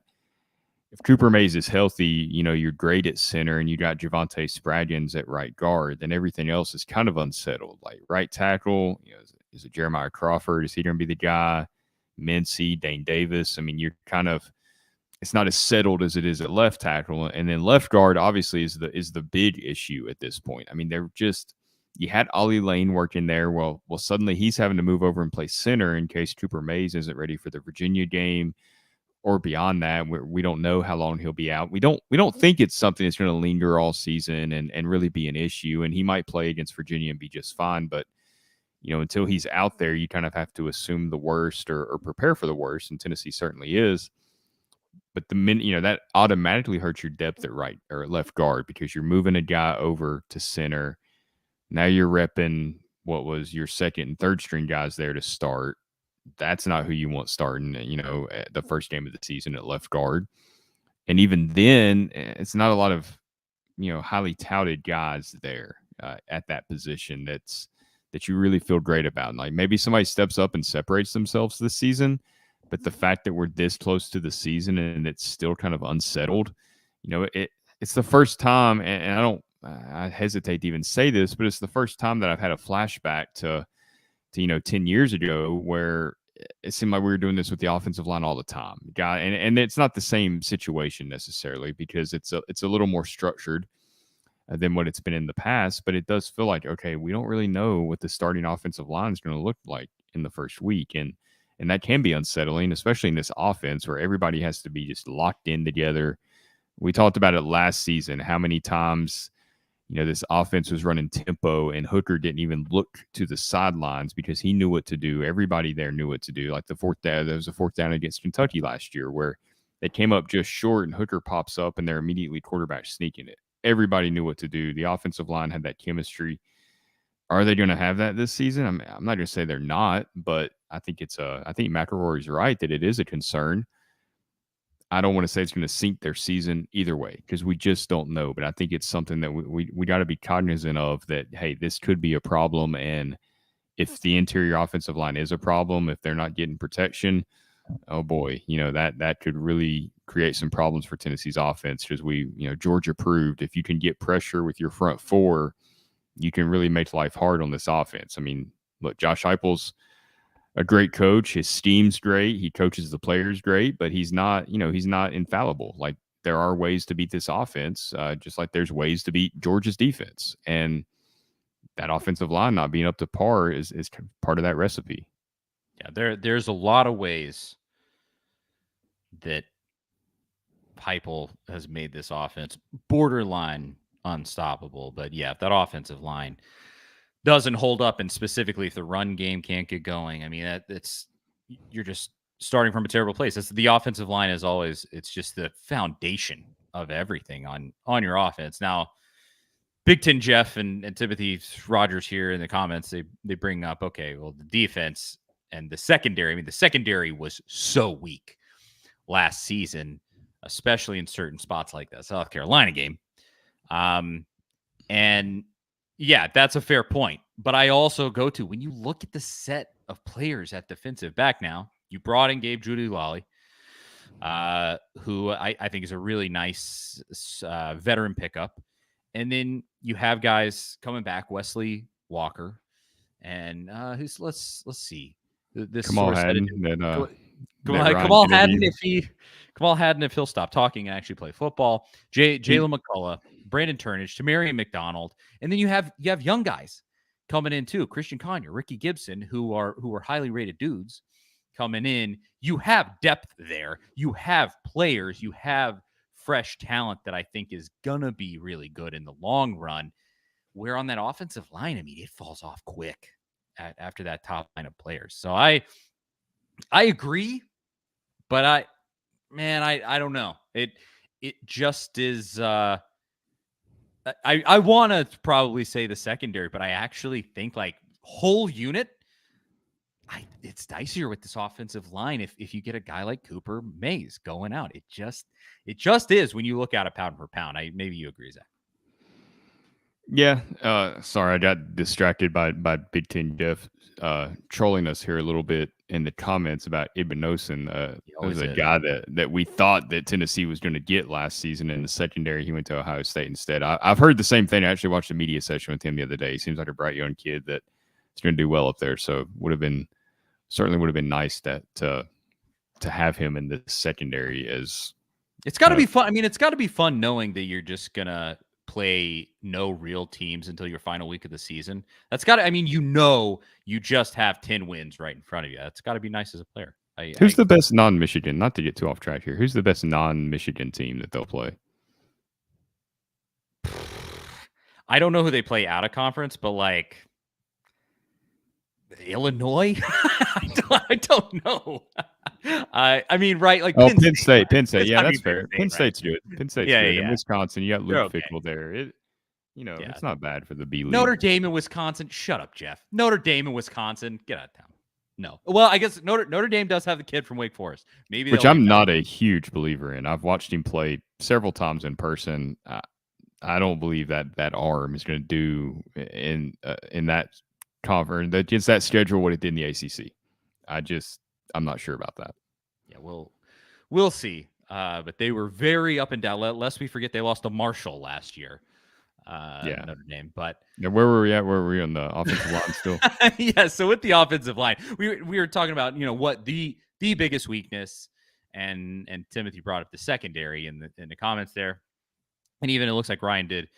If Cooper Mays is healthy, you're great at center and you got Javonte Spraggins at right guard, then everything else is kind of unsettled. Like right tackle, is it Jeremiah Crawford? Is he going to be the guy? Mincy, Dane Davis. I mean, you're kind of, it's not as settled as it is at left tackle. And then left guard obviously is the big issue at this point. I mean, they're just, you had Ollie Lane working there. Well, suddenly he's having to move over and play center in case Cooper Mays isn't ready for the Virginia game. Or beyond that, we don't know how long he'll be out. We don't think it's something that's going to linger all season and really be an issue. And he might play against Virginia and be just fine. But until he's out there, you kind of have to assume the worst or prepare for the worst. And Tennessee certainly is. But the minute that automatically hurts your depth at right or left guard because you're moving a guy over to center. Now you're repping what was your second and third string guys there to start. That's not who you want starting, at the first game of the season at left guard. And even then, it's not a lot of, highly touted guys there at that position that you really feel great about. And like maybe somebody steps up and separates themselves this season, but the fact that we're this close to the season and it's still kind of unsettled, it's the first time, and I hesitate to even say this, but it's the first time that I've had a flashback to 10 years ago where it seemed like we were doing this with the offensive line all the time. And it's not the same situation necessarily because it's a little more structured than what it's been in the past, but it does feel like, okay, we don't really know what the starting offensive line is going to look like in the first week. And that can be unsettling, especially in this offense where everybody has to be just locked in together. We talked about it last season, how many times this offense was running tempo and Hooker didn't even look to the sidelines because he knew what to do. Everybody there knew what to do. Like there was a fourth down against Kentucky last year where they came up just short and Hooker pops up and they're immediately quarterback sneaking it. Everybody knew what to do. The offensive line had that chemistry. Are they going to have that this season? I'm not going to say they're not, but I think I think McElroy's right that it is a concern. I don't want to say it's going to sink their season either way because we just don't know. But I think it's something that we got to be cognizant of that, hey, this could be a problem. And if the interior offensive line is a problem, if they're not getting protection, oh boy, that could really create some problems for Tennessee's offense because Georgia proved if you can get pressure with your front four, you can really make life hard on this offense. I mean, look, Josh Heupel's a great coach. His scheme's great. He coaches the players great, but he's not infallible. Like there are ways to beat this offense, just like there's ways to beat Georgia's defense. And that offensive line not being up to par is part of that recipe. Yeah, there's a lot of ways that Heupel has made this offense borderline unstoppable. But yeah, if that offensive line doesn't hold up, and specifically if the run game can't get going, I mean, you're just starting from a terrible place. The offensive line is always, it's just the foundation of everything on your offense. Now, Big Ten Jeff and Timothy Rogers here in the comments, they bring up, okay, well, the defense and the secondary. I mean, the secondary was so weak last season, especially in certain spots like that South Carolina game. And yeah, that's a fair point. But I also go to, when you look at the set of players at defensive back now, you brought in Gabe Jeudy-Lally, who I think is a really nice veteran pickup. And then you have guys coming back, Wesley Walker, and let's see. This Kamal sort of Hadden, Kamal Hadden, if he'll stop talking and actually play football. Jalen McCullough, Brandon Turnage, Tamarian McDonald, and then you have young guys coming in too. Christian Conyer, Ricky Gibson, who are highly rated dudes coming in. You have depth there. You have players. You have fresh talent that I think is gonna be really good in the long run. Where on that offensive line, I mean, it falls off quick after that top line of players. So I agree, but I don't know. It just is. I want to probably say the secondary, but I actually think like whole unit, it's dicier with this offensive line if you get a guy like Cooper Mays going out. It just is when you look at it pound for pound. Maybe you agree, Zach. Yeah. Sorry, I got distracted by Big Ten Jeff trolling us here a little bit in the comments about Ibn was a guy that we thought that Tennessee was going to get last season in the secondary. He went to Ohio State instead. I've heard the same thing. I actually watched a media session with him the other day. He seems like a bright young kid that is going to do well up there. So certainly would have been nice to have him in the secondary. As it's got to be fun. I mean, it's got to be fun knowing that you're just gonna play no real teams until your final week of the season. That's got to, I mean, you just have 10 wins right in front of you. That's got to be nice as a player. Who's the best non-Michigan, not to get too off track here, who's the best non-Michigan team that they'll play? I don't know who they play out of conference, but like Illinois? I don't know. I mean, right? Like Penn State. Yeah, that's fair. Penn State's good. Penn State's good. Yeah. In Wisconsin, you got Luke Fickell there. It's not bad for the B League. Notre Dame and Wisconsin. Shut up, Jeff. Notre Dame and Wisconsin. Get out of town. No. Well, I guess Notre Dame does have the kid from Wake Forest. Maybe, which I'm not a huge believer in. I've watched him play several times in person. I don't believe that arm is going to do in that conference, against that schedule, what it did in the ACC. I'm not sure about that. Yeah, we'll see. But they were very up and down. Lest we forget, they lost to Marshall last year. Notre Dame. But yeah, where were we at? Where were we on the offensive line still? Yeah. So with the offensive line, we were talking about what the biggest weakness, and Timothy brought up the secondary in the comments there, and even it looks like Ryan did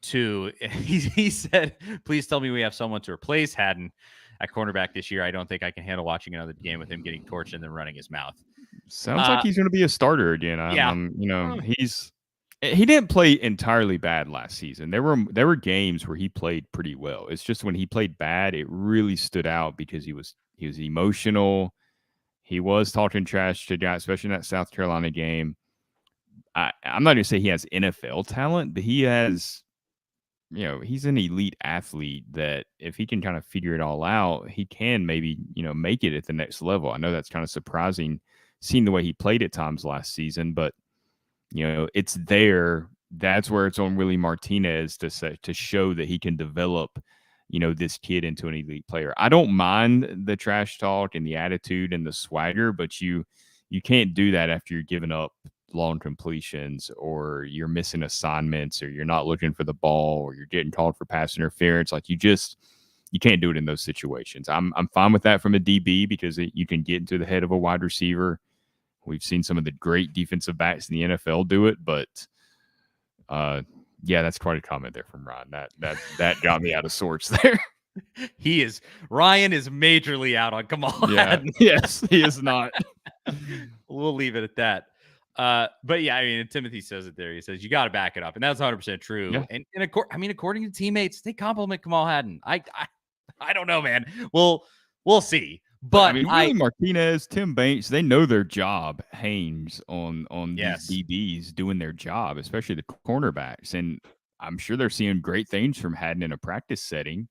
too. He said, "Please tell me we have someone to replace Hadden at cornerback this year. I don't think I can handle watching another game with him getting torched and then running his mouth." Sounds like he's going to be a starter again. He didn't play entirely bad last season. There were games where he played pretty well. It's just when he played bad, it really stood out because he was emotional. He was talking trash to guys, especially in that South Carolina game. I'm not going to say he has NFL talent, but he has, he's an elite athlete that if he can kind of figure it all out, he can maybe, make it at the next level. I know that's kind of surprising seeing the way he played at times last season, but it's there. That's where it's on Willie Martinez to show that he can develop, this kid into an elite player. I don't mind the trash talk and the attitude and the swagger, but you can't do that after you're giving up long completions, or you're missing assignments, or you're not looking for the ball, or you're getting called for pass interference. Like you can't do it in those situations. I'm fine with that from a DB because you can get into the head of a wide receiver. We've seen some of the great defensive backs in the NFL do it, but that's quite a comment there from Ryan. That got me out of sorts there. Ryan is majorly out on Kamal Hadden. Yes, he is not. We'll leave it at that. But yeah, I mean, Timothy says it there. He says you got to back it up, and that's 100% true. Yeah. And according to teammates, they compliment Kamal Hadden. I don't know, man. We'll see. But I But mean, Willie Martinez, Tim Banks, they know their job hangs on these yes, DBs doing their job, especially the cornerbacks. And I'm sure they're seeing great things from Haddon in a practice setting.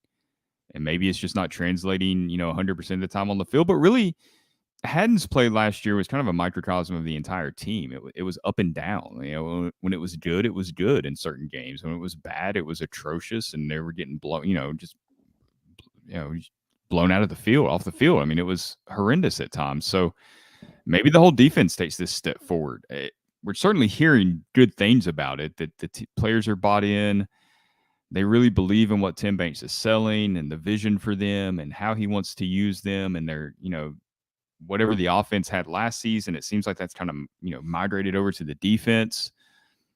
And maybe it's just not translating, 100% of the time on the field. But really, Haddon's play last year was kind of a microcosm of the entire team. It was up and down. When it was good, it was good in certain games. When it was bad, it was atrocious, and they were getting blown. Just blown out of the field, off the field. I mean, it was horrendous at times. So maybe the whole defense takes this step forward. We're certainly hearing good things about it. That the players are bought in. They really believe in what Tim Banks is selling and the vision for them and how he wants to use them. And they're, whatever the offense had last season, it seems like that's kind of, migrated over to the defense.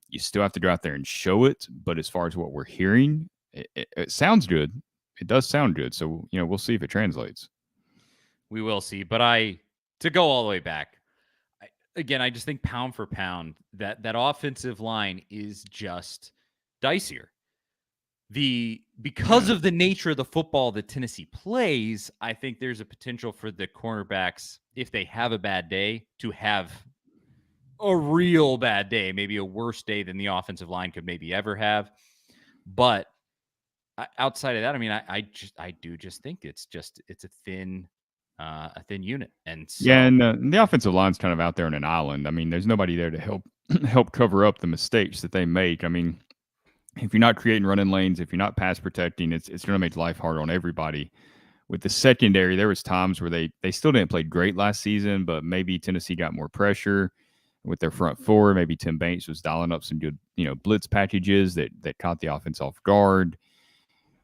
You still have to go out there and show it. But as far as what we're hearing, it sounds good. It does sound good. So, we'll see if it translates. we will see. But to go all the way back, I just think pound for pound, that offensive line is just dicier. Because of the nature of the football that Tennessee plays, I think there's a potential for the cornerbacks, if they have a bad day, to have a real bad day, maybe a worse day than the offensive line could maybe ever have. But outside of that, I mean, I do just think it's a thin unit, and so Yeah, and the offensive line's kind of out there on an island. I mean, there's nobody there to help cover up the mistakes that they make. I mean, if you're not creating running lanes, if you're not pass protecting, it's going to make life hard on everybody. With the secondary, there was times where they still didn't play great last season, but maybe Tennessee got more pressure with their front four. Maybe Tim Banks was dialing up some good, blitz packages that caught the offense off guard.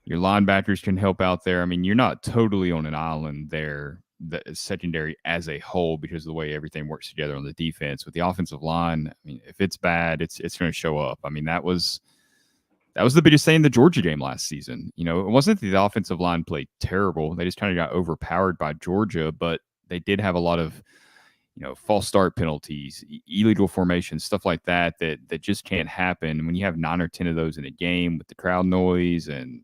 Your linebackers can help out there. I mean, you're not totally on an island there, the secondary as a whole, because of the way everything works together on the defense. With the offensive line, I mean, if it's bad, it's going to show up. I mean, that was the biggest thing in the Georgia game last season. It wasn't that the offensive line played terrible. They just kind of got overpowered by Georgia, but they did have a lot of, false start penalties, illegal formations, stuff like that just can't happen when you have 9 or 10 of those in a game with the crowd noise and,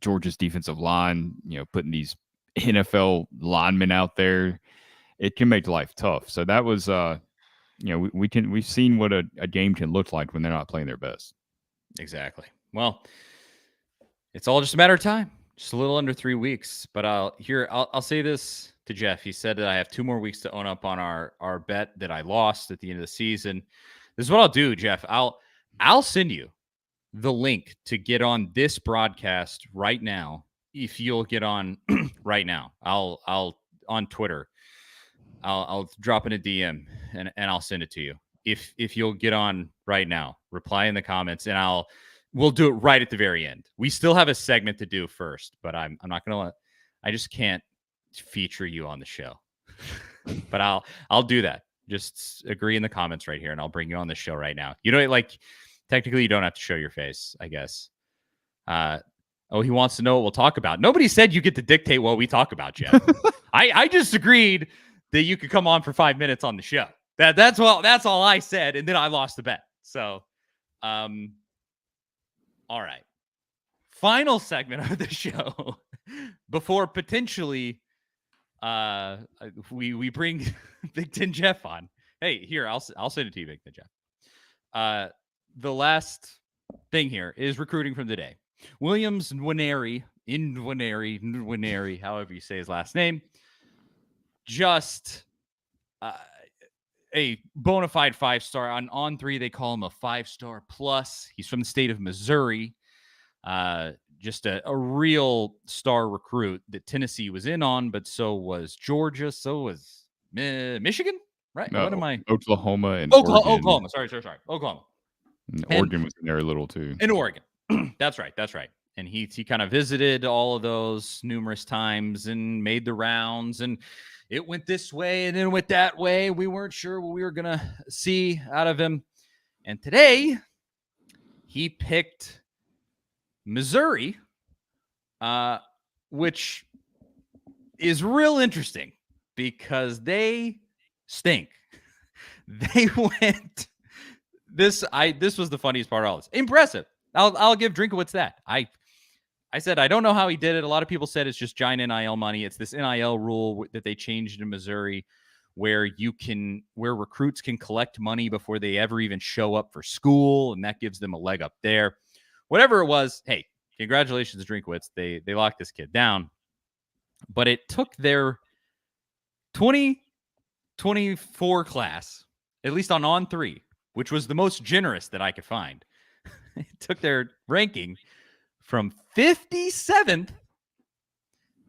Georgia's defensive line, putting these NFL linemen out there. It can make life tough. So that was, we've seen what a game can look like when they're not playing their best. Exactly. Well, it's all just a matter of time. Just a little under 3 weeks. But I'll say this to Jeff. He said that I have 2 more weeks to own up on our bet that I lost at the end of the season. This is what I'll do, Jeff. I'll send you the link to get on this broadcast right now. If you'll get on right now, I'll on Twitter. I'll drop in a DM and I'll send it to you. If you'll get on right now, reply in the comments, and we'll do it right at the very end. We still have a segment to do first, but I'm not gonna I just can't feature you on the show. But I'll do that. Just agree in the comments right here, and I'll bring you on the show right now. Technically you don't have to show your face, I guess. He wants to know what we'll talk about. Nobody said you get to dictate what we talk about, Jeff. I just agreed that you could come on for 5 minutes on the show. That's all I said, and then I lost the bet. So, all right. Final segment of the show before potentially we bring Big Ten Jeff on. Hey, here, I'll send it to you, Big Ten Jeff. The last thing here is recruiting from the day. Williams Nwaneri, however you say his last name, just a bona fide 5-star. On 3, they call him a 5-star plus. He's from the state of Missouri. Just a real star recruit that Tennessee was in on, but so was Georgia, so was Michigan, right? No, what am I? Oklahoma and Oregon. Oklahoma. Sorry. Oklahoma. And Oregon was in there a little too. In Oregon. That's right. And he kind of visited all of those numerous times and made the rounds, and it went this way and then it went that way. We weren't sure what we were going to see out of him. And today he picked Missouri, which is real interesting because they stink. They went this was the funniest part of all this. Impressive. I'll give Drinkowitz that. I said I don't know how he did it. A lot of people said it's just giant NIL money. It's this NIL rule that they changed in Missouri where recruits can collect money before they ever even show up for school, and that gives them a leg up there. Whatever it was, hey, congratulations to Drinkwitz. They locked this kid down. But it took their 2024 class, at least on 3, which was the most generous that I could find. It took their ranking from 57th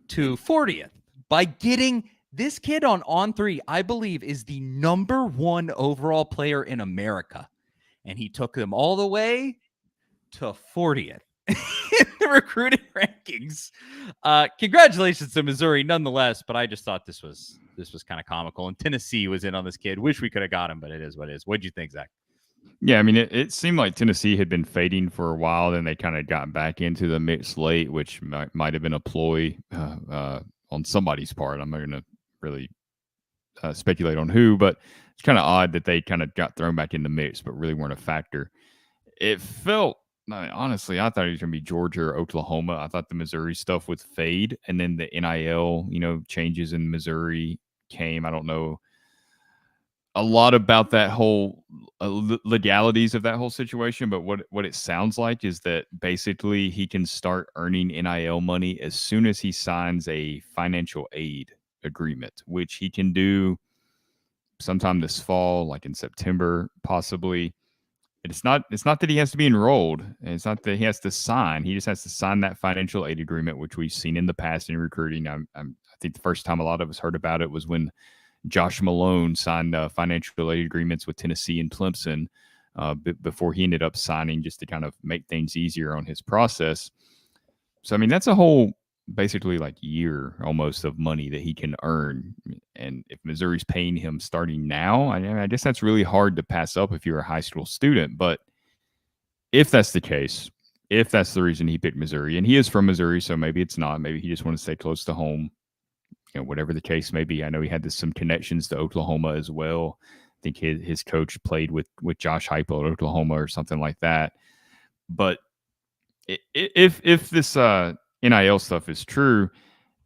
to 40th by getting this kid on 3, I believe, is the number 1 overall player in America. And he took them all the way to 40th in the recruiting rankings. Congratulations to Missouri nonetheless, but I just thought this was kind of comical. And Tennessee was in on this kid. Wish we could have got him, but it is what it is. What'd you think, Zach? Yeah, I mean, it seemed like Tennessee had been fading for a while, then they kind of got back into the mix late, which might have been a ploy on somebody's part. I'm not going to really speculate on who, but it's kind of odd that they kind of got thrown back in the mix, but really weren't a factor. It felt, honestly, I thought it was going to be Georgia or Oklahoma. I thought the Missouri stuff would fade, and then the NIL, changes in Missouri came. I don't know a lot about that whole legalities of that whole situation, but what it sounds like is that basically he can start earning NIL money as soon as he signs a financial aid agreement, which he can do sometime this fall, like in September, possibly. It's not that he has to be enrolled, and it's not that he has to sign. He just has to sign that financial aid agreement, which we've seen in the past in recruiting. I think the first time a lot of us heard about it was when Josh Malone signed financial aid agreements with Tennessee and Clemson before he ended up signing just to kind of make things easier on his process. So, I mean, that's a whole basically like year almost of money that he can earn. And if Missouri's paying him starting now, I guess that's really hard to pass up if you're a high school student. But if that's the case, if that's the reason he picked Missouri, and he is from Missouri, so maybe it's not, maybe he just wants to stay close to home. Whatever the case may be. I know he had some connections to Oklahoma as well. I think his coach played with Josh Heupel at Oklahoma or something like that. But if this NIL stuff is true,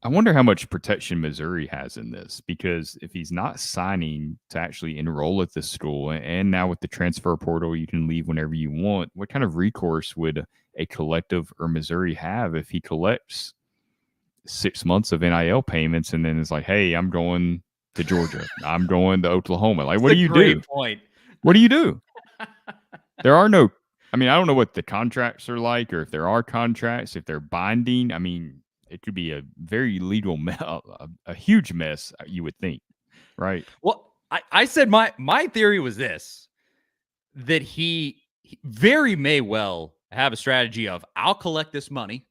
I wonder how much protection Missouri has in this, because if he's not signing to actually enroll at this school, and now with the transfer portal, you can leave whenever you want, what kind of recourse would a collective or Missouri have if he collects 6 months of NIL payments and then it's like, hey, I'm going to Georgia, I'm going to Oklahoma? Like, what do you do? Point. What do you do? There are no, I mean, I don't know what the contracts are like, or if there are contracts, if they're binding. I mean, it could be a very legal a huge mess, you would think, right? Well, I said my theory was this, that he very may well have a strategy of, I'll collect this money,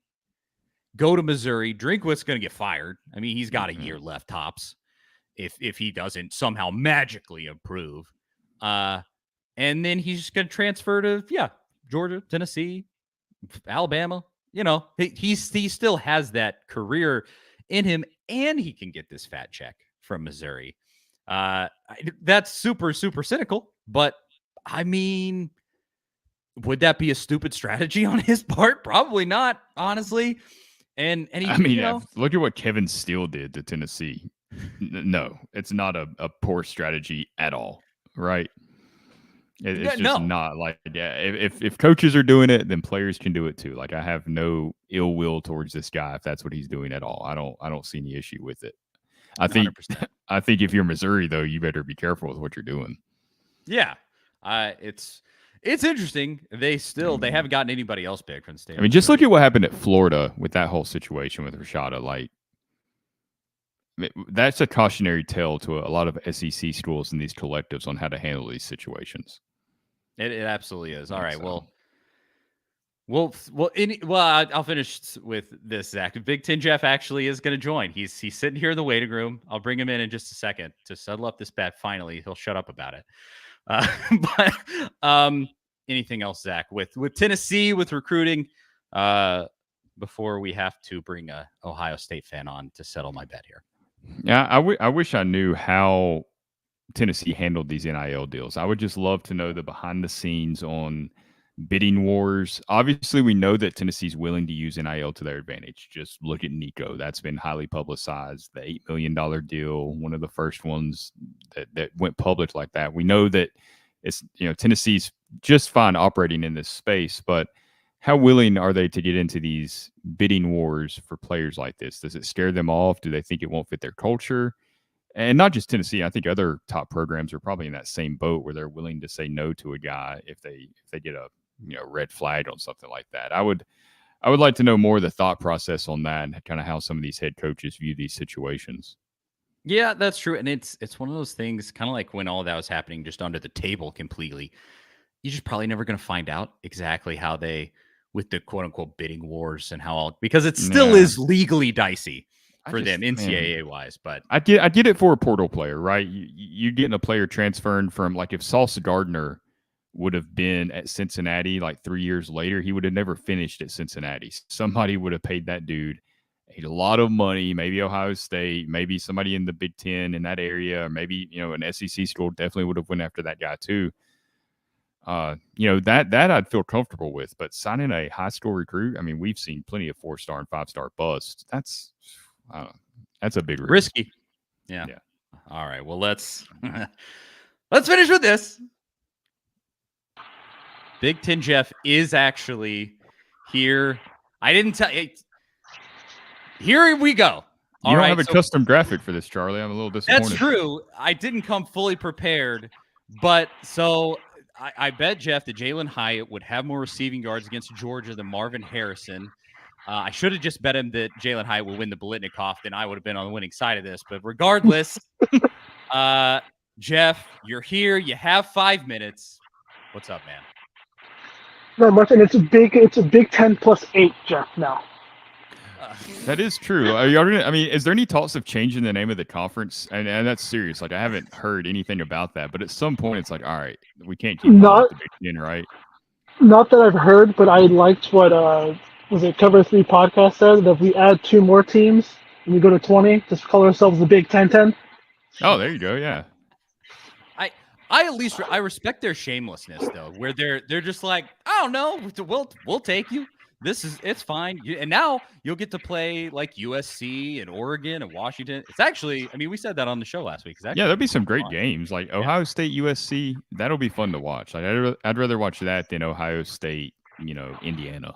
go to Missouri. Drinkwitz's going to get fired. I mean, he's got a year left tops if he doesn't somehow magically improve. And then he's just going to transfer to, Georgia, Tennessee, Alabama. He still has that career in him, and he can get this fat check from Missouri. That's super, super cynical, but I mean, would that be a stupid strategy on his part? Probably not, honestly. And he, I mean, look at what Kevin Steele did to Tennessee. No, it's not a poor strategy at all, right? It's just not like, if coaches are doing it, then players can do it too. Like, I have no ill will towards this guy if that's what he's doing at all. I don't see any issue with it. I think 100%. I think if you're Missouri, though, you better be careful with what you're doing. Yeah, it's interesting. They haven't gotten anybody else big from the state. I mean, just look at what happened at Florida with that whole situation with Rashada. Like, that's a cautionary tale to a lot of SEC schools and these collectives on how to handle these situations. It absolutely is. All right, so. I'll finish with this, Zach. Big Ten Jeff actually is going to join. He's sitting here in the waiting room. I'll bring him in just a second to settle up this bet. Finally, he'll shut up about it. But anything else, Zach, with Tennessee, with recruiting, before we have to bring a Ohio State fan on to settle my bet here? Yeah, I wish I knew how Tennessee handled these NIL deals. I would just love to know the behind the scenes on bidding wars. Obviously, we know that Tennessee's willing to use NIL to their advantage. Just look at Nico. That's been highly publicized. The $8 million deal, one of the first ones that went public like that. We know that it's, Tennessee's just fine operating in this space, but how willing are they to get into these bidding wars for players like this? Does it scare them off? Do they think it won't fit their culture? And not just Tennessee. I think other top programs are probably in that same boat where they're willing to say no to a guy if they get a red flag on something like that. I would like to know more of the thought process on that and kind of how some of these head coaches view these situations. Yeah, that's true. And it's one of those things, kind of like when all that was happening just under the table completely. You're just probably never going to find out exactly how they, with the quote unquote bidding wars and how all, because it still is legally dicey for them NCAA wise. But I get it for a portal player, right? You getting a player transferring from, like, if Sauce Gardner would have been at Cincinnati like 3 years later, he would have never finished at Cincinnati. Somebody would have paid that dude a lot of money, maybe Ohio State, maybe somebody in the Big Ten in that area, or maybe, an SEC school definitely would have went after that guy too. That I'd feel comfortable with, but signing a high school recruit, I mean, we've seen plenty of 4-star and 5-star busts. That's a big risk. Risky. Yeah. All right. Well, let's finish with this. Big Ten Jeff is actually here. I didn't tell you. Here we go. You don't have a custom graphic for this, Charlie. I'm a little disappointed. That's true. I didn't come fully prepared, but so I bet, Jeff, that Jalen Hyatt would have more receiving yards against Georgia than Marvin Harrison. I should have just bet him that Jalen Hyatt would win the Biletnikoff, then I would have been on the winning side of this. But regardless, Jeff, you're here. You have 5 minutes. What's up, man? Not much, and it's a Big 10 plus 8, Jeff, now. That is true. Is there any talks of changing the name of the conference? And that's serious. Like, I haven't heard anything about that. But at some point, it's like, all right, we can't keep calling it the Big Ten, right? Not that I've heard, but I liked what Cover 3 podcast said, that if we add 2 more teams and we go to 20, just call ourselves the Big 10-10. Oh, there you go. Yeah. I at least I respect their shamelessness, though, where they're just like, I don't know, we'll take you. It's fine. And now you'll get to play like USC and Oregon and Washington. It's actually, we said that on the show last week. Yeah, there'll be some great games like Ohio State, USC. That'll be fun to watch. Like, I'd rather watch that than Ohio State, Indiana.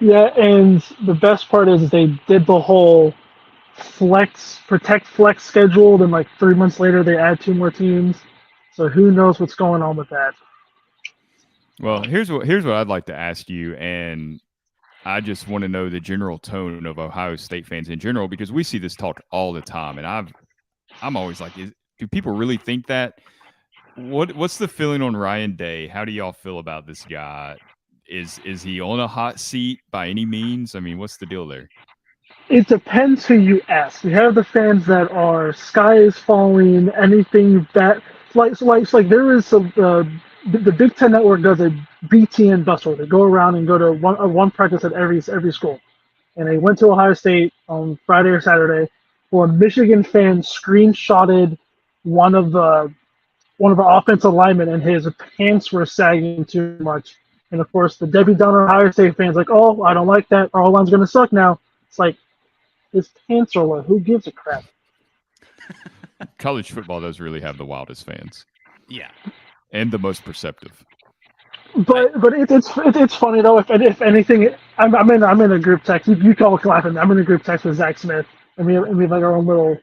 Yeah, and the best part is they did the whole protect flex schedule, then like 3 months later they add 2 more teams. So who knows what's going on with that. Well, here's what I'd like to ask you, and I just want to know the general tone of Ohio State fans in general, because we see this talk all the time, and I'm always like, do people really think that? What's the feeling on Ryan Day? How do y'all feel about this guy? Is he on a hot seat by any means? What's the deal there? It depends who you ask. You have the fans that are sky is falling, anything that like there is some. The Big Ten Network does a BTN bus tour. They go around and go to one practice at every school. And they went to Ohio State on Friday or Saturday, where a Michigan fan screenshotted one of our offensive linemen, and his pants were sagging too much. And of course, the Debbie Downer Ohio State fans like, oh, I don't like that. Our O-line's going to suck now. It's like, his pants are low. Who gives a crap? College football does really have the wildest fans. Yeah. And the most perceptive. But it's funny though. If anything, I'm in a group text. You can all laugh at me. I'm in a group text with Zach Smith, and we have like our own little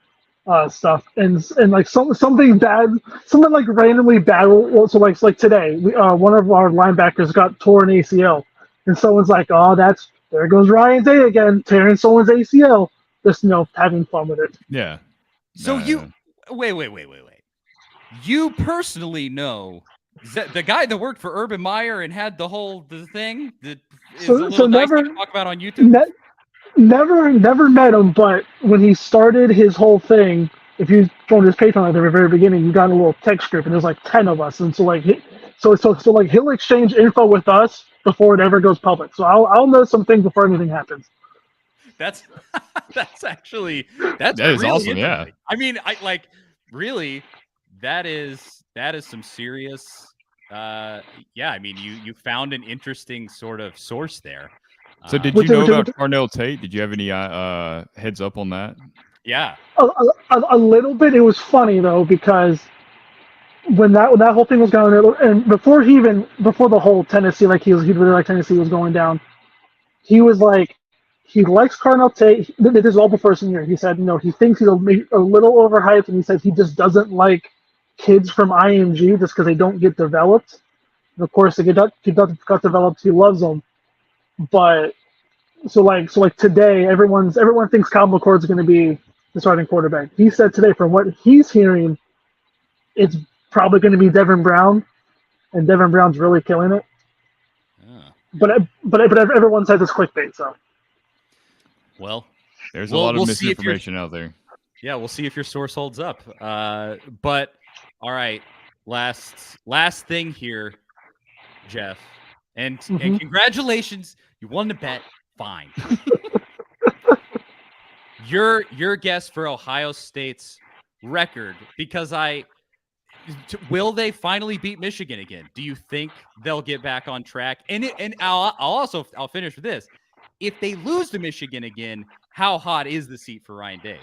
stuff, and like something bad, something like randomly bad. So like today, one of our linebackers got torn ACL, and someone's like, oh, there goes Ryan Day again, tearing someone's ACL. Just having fun with it. Yeah. So wait. You personally know the guy that worked for Urban Meyer and had the thing that is a little nice to talk about on YouTube? Never met him, but when he started his whole thing, if you joined his Patreon at the very beginning, you got a little text group, and there's like 10 of us, and so he'll exchange info with us before it ever goes public. So I'll know some things before anything happens. That is really awesome. Yeah. Really that is some serious. Yeah, I mean, you found an interesting sort of source there. So did Which- you know which- about which- Carnell Tate? Did you have any heads up on that? Yeah. A little bit. It was funny though because when that whole thing was going on, and before the whole Tennessee, like he really liked Tennessee was going down, he was like he likes Carnell Tate. This is all before his senior year. He said, he thinks he's a little overhyped, and he said he just doesn't like kids from IMG just because they don't get developed. And of course, they got developed. He loves them, but so like today, everyone thinks Kyle McCord's going to be the starting quarterback. He said today, from what he's hearing, it's probably going to be Devin Brown, and Devin Brown's really killing it. But everyone says it's clickbait, so. Well, there's a lot of misinformation out there. Yeah, we'll see if your source holds up. But all right, last thing here, Jeff, and congratulations, you won the bet. Fine. Your guess for Ohio State's record, because will they finally beat Michigan again? Do you think they'll get back on track? And I'll finish with this. If they lose to Michigan again, how hot is the seat for Ryan Day?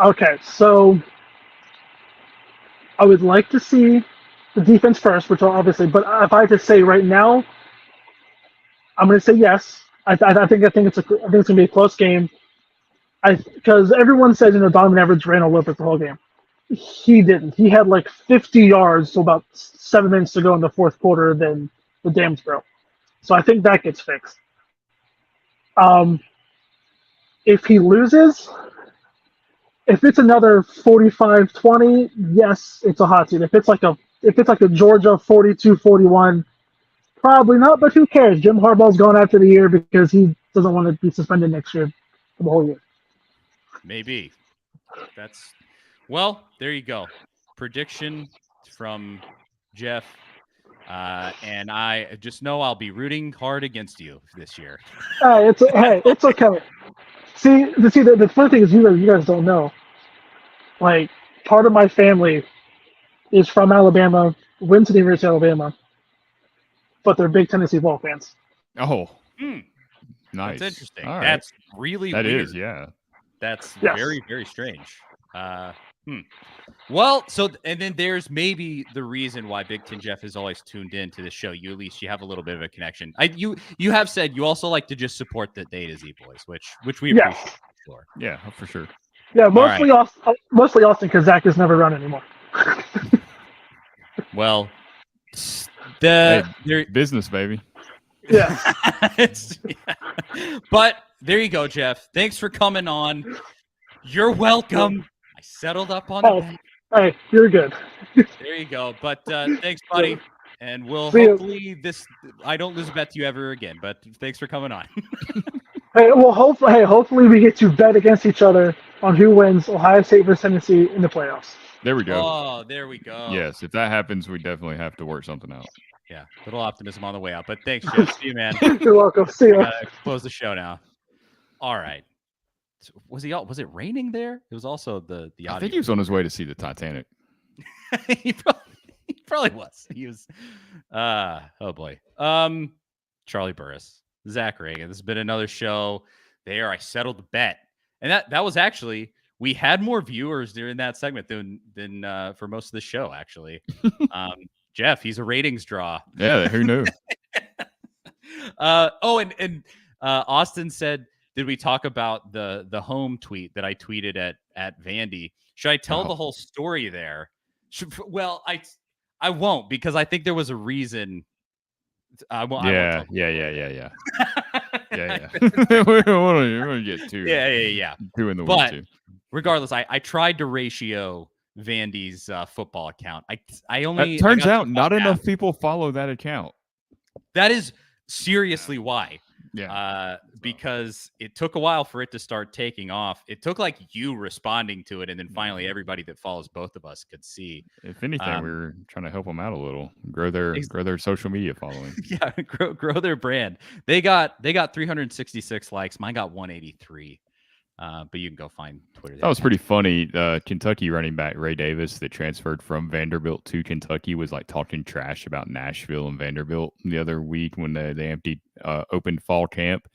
Okay, so I would like to see the defense first, which obviously, but if I had to say right now, I'm going to say yes. I think it's going to be a close game. Because everyone says Donovan Edwards ran all over the whole game. He didn't. He had like 50 yards, so about 7 minutes to go in the fourth quarter, then the dams broke. So I think that gets fixed. If he loses, if it's another 45-20, yes, it's a hot seat. If it's like a Georgia 42-41, probably not, but who cares? Jim Harbaugh's going after the year because he doesn't want to be suspended next year for the whole year. Maybe. Well, there you go. Prediction from Jeff. And I just know I'll be rooting hard against you this year. It's okay. See, the funny thing is you guys don't know. Like, part of my family is from Alabama, went to the University of Alabama, but they're big Tennessee ball fans. Oh, nice. That's interesting. Right. That's really weird. That is, yeah. That's very, very strange. Well, and then there's maybe the reason why Big Ten Jeff is always tuned in to the show. You have a little bit of a connection. You have said you also like to just support the Data Z Boys, which we appreciate. For sure. Yeah, for sure. Yeah, mostly Austin because Zach has never run anymore. Well, business, baby. Yeah. But there you go, Jeff. Thanks for coming on. You're welcome. I settled up on it. Hey, you're good. There you go. But thanks, buddy. And we'll hopefully I don't lose a bet to you ever again. But thanks for coming on. Hopefully we get to bet against each other on who wins Ohio State versus Tennessee in the playoffs. There we go. Oh, there we go. Yes, if that happens, we definitely have to work something out. Yeah, little optimism on the way out. But thanks, Jeff. See you, man. You're welcome. See you. Close the show now. All right. Was it raining there? It was also the audio. I think he was on his way to see the Titanic. he probably was. He was. Oh boy. Charlie Burris, Zach Reagan. This has been another show. I settled the bet, and that was actually. We had more viewers during that segment than for most of the show, actually. Jeff, he's a ratings draw. Yeah, who knew? Austin said, did we talk about the home tweet that I tweeted at Vandy? Should I tell the whole story there? Well, I won't, because I think there was a reason. I won't yeah. Yeah. We don't want to get too. Yeah. Too in the weeds too. Regardless, I tried to ratio Vandy's football account. I only. It turns out not enough people follow that account. That is seriously why. Yeah. Because it took a while for it to start taking off. It took like you responding to it, and then finally everybody that follows both of us could see. If anything, we were trying to help them out a little, grow their social media following. Yeah, grow their brand. They got 366 likes. Mine got 183. But you can go find Twitter. That was pretty funny. Kentucky running back Ray Davis that transferred from Vanderbilt to Kentucky was like talking trash about Nashville and Vanderbilt the other week when they opened fall camp.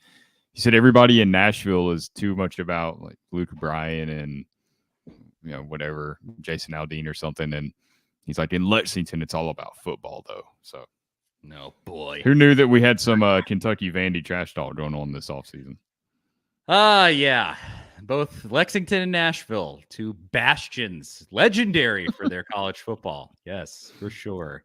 He said everybody in Nashville is too much about like Luke Bryan and whatever, Jason Aldean or something. And he's like, in Lexington, it's all about football though. So no boy. Who knew that we had some Kentucky Vandy trash talk going on this offseason? Yeah. Both Lexington and Nashville, two bastions, legendary for their college football. Yes, for sure.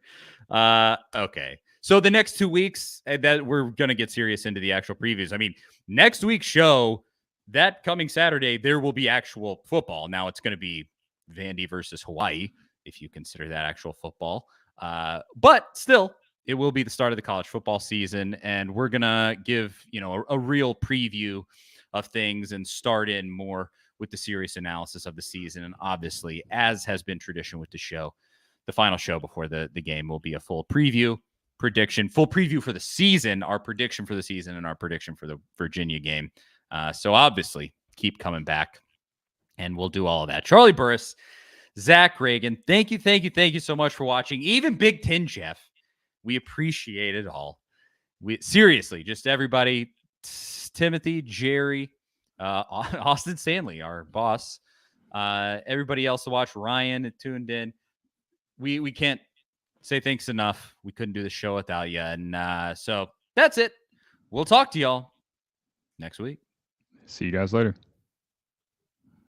Okay. So the next 2 weeks that we're going to get serious into the actual previews. I mean, next week's show, that coming Saturday, there will be actual football. Now it's going to be Vandy versus Hawaii, if you consider that actual football. But still, it will be the start of the college football season. And we're going to give, a real preview of things and start in more with the serious analysis of the season. And obviously, as has been tradition with the show, the final show before the game will be a full preview, full preview for the season, our prediction for the season and our prediction for the Virginia game. So obviously, keep coming back and we'll do all of that. Charlie Burris, Zach Reagan, thank you so much for watching. Even Big Ten Jeff, we appreciate it all. Seriously, just everybody, Timothy, Jerry, Austin Stanley, our boss, everybody else to watch, Ryan tuned in. We can't say thanks enough. We couldn't do the show without you. And so that's it. We'll talk to y'all next week. See you guys later.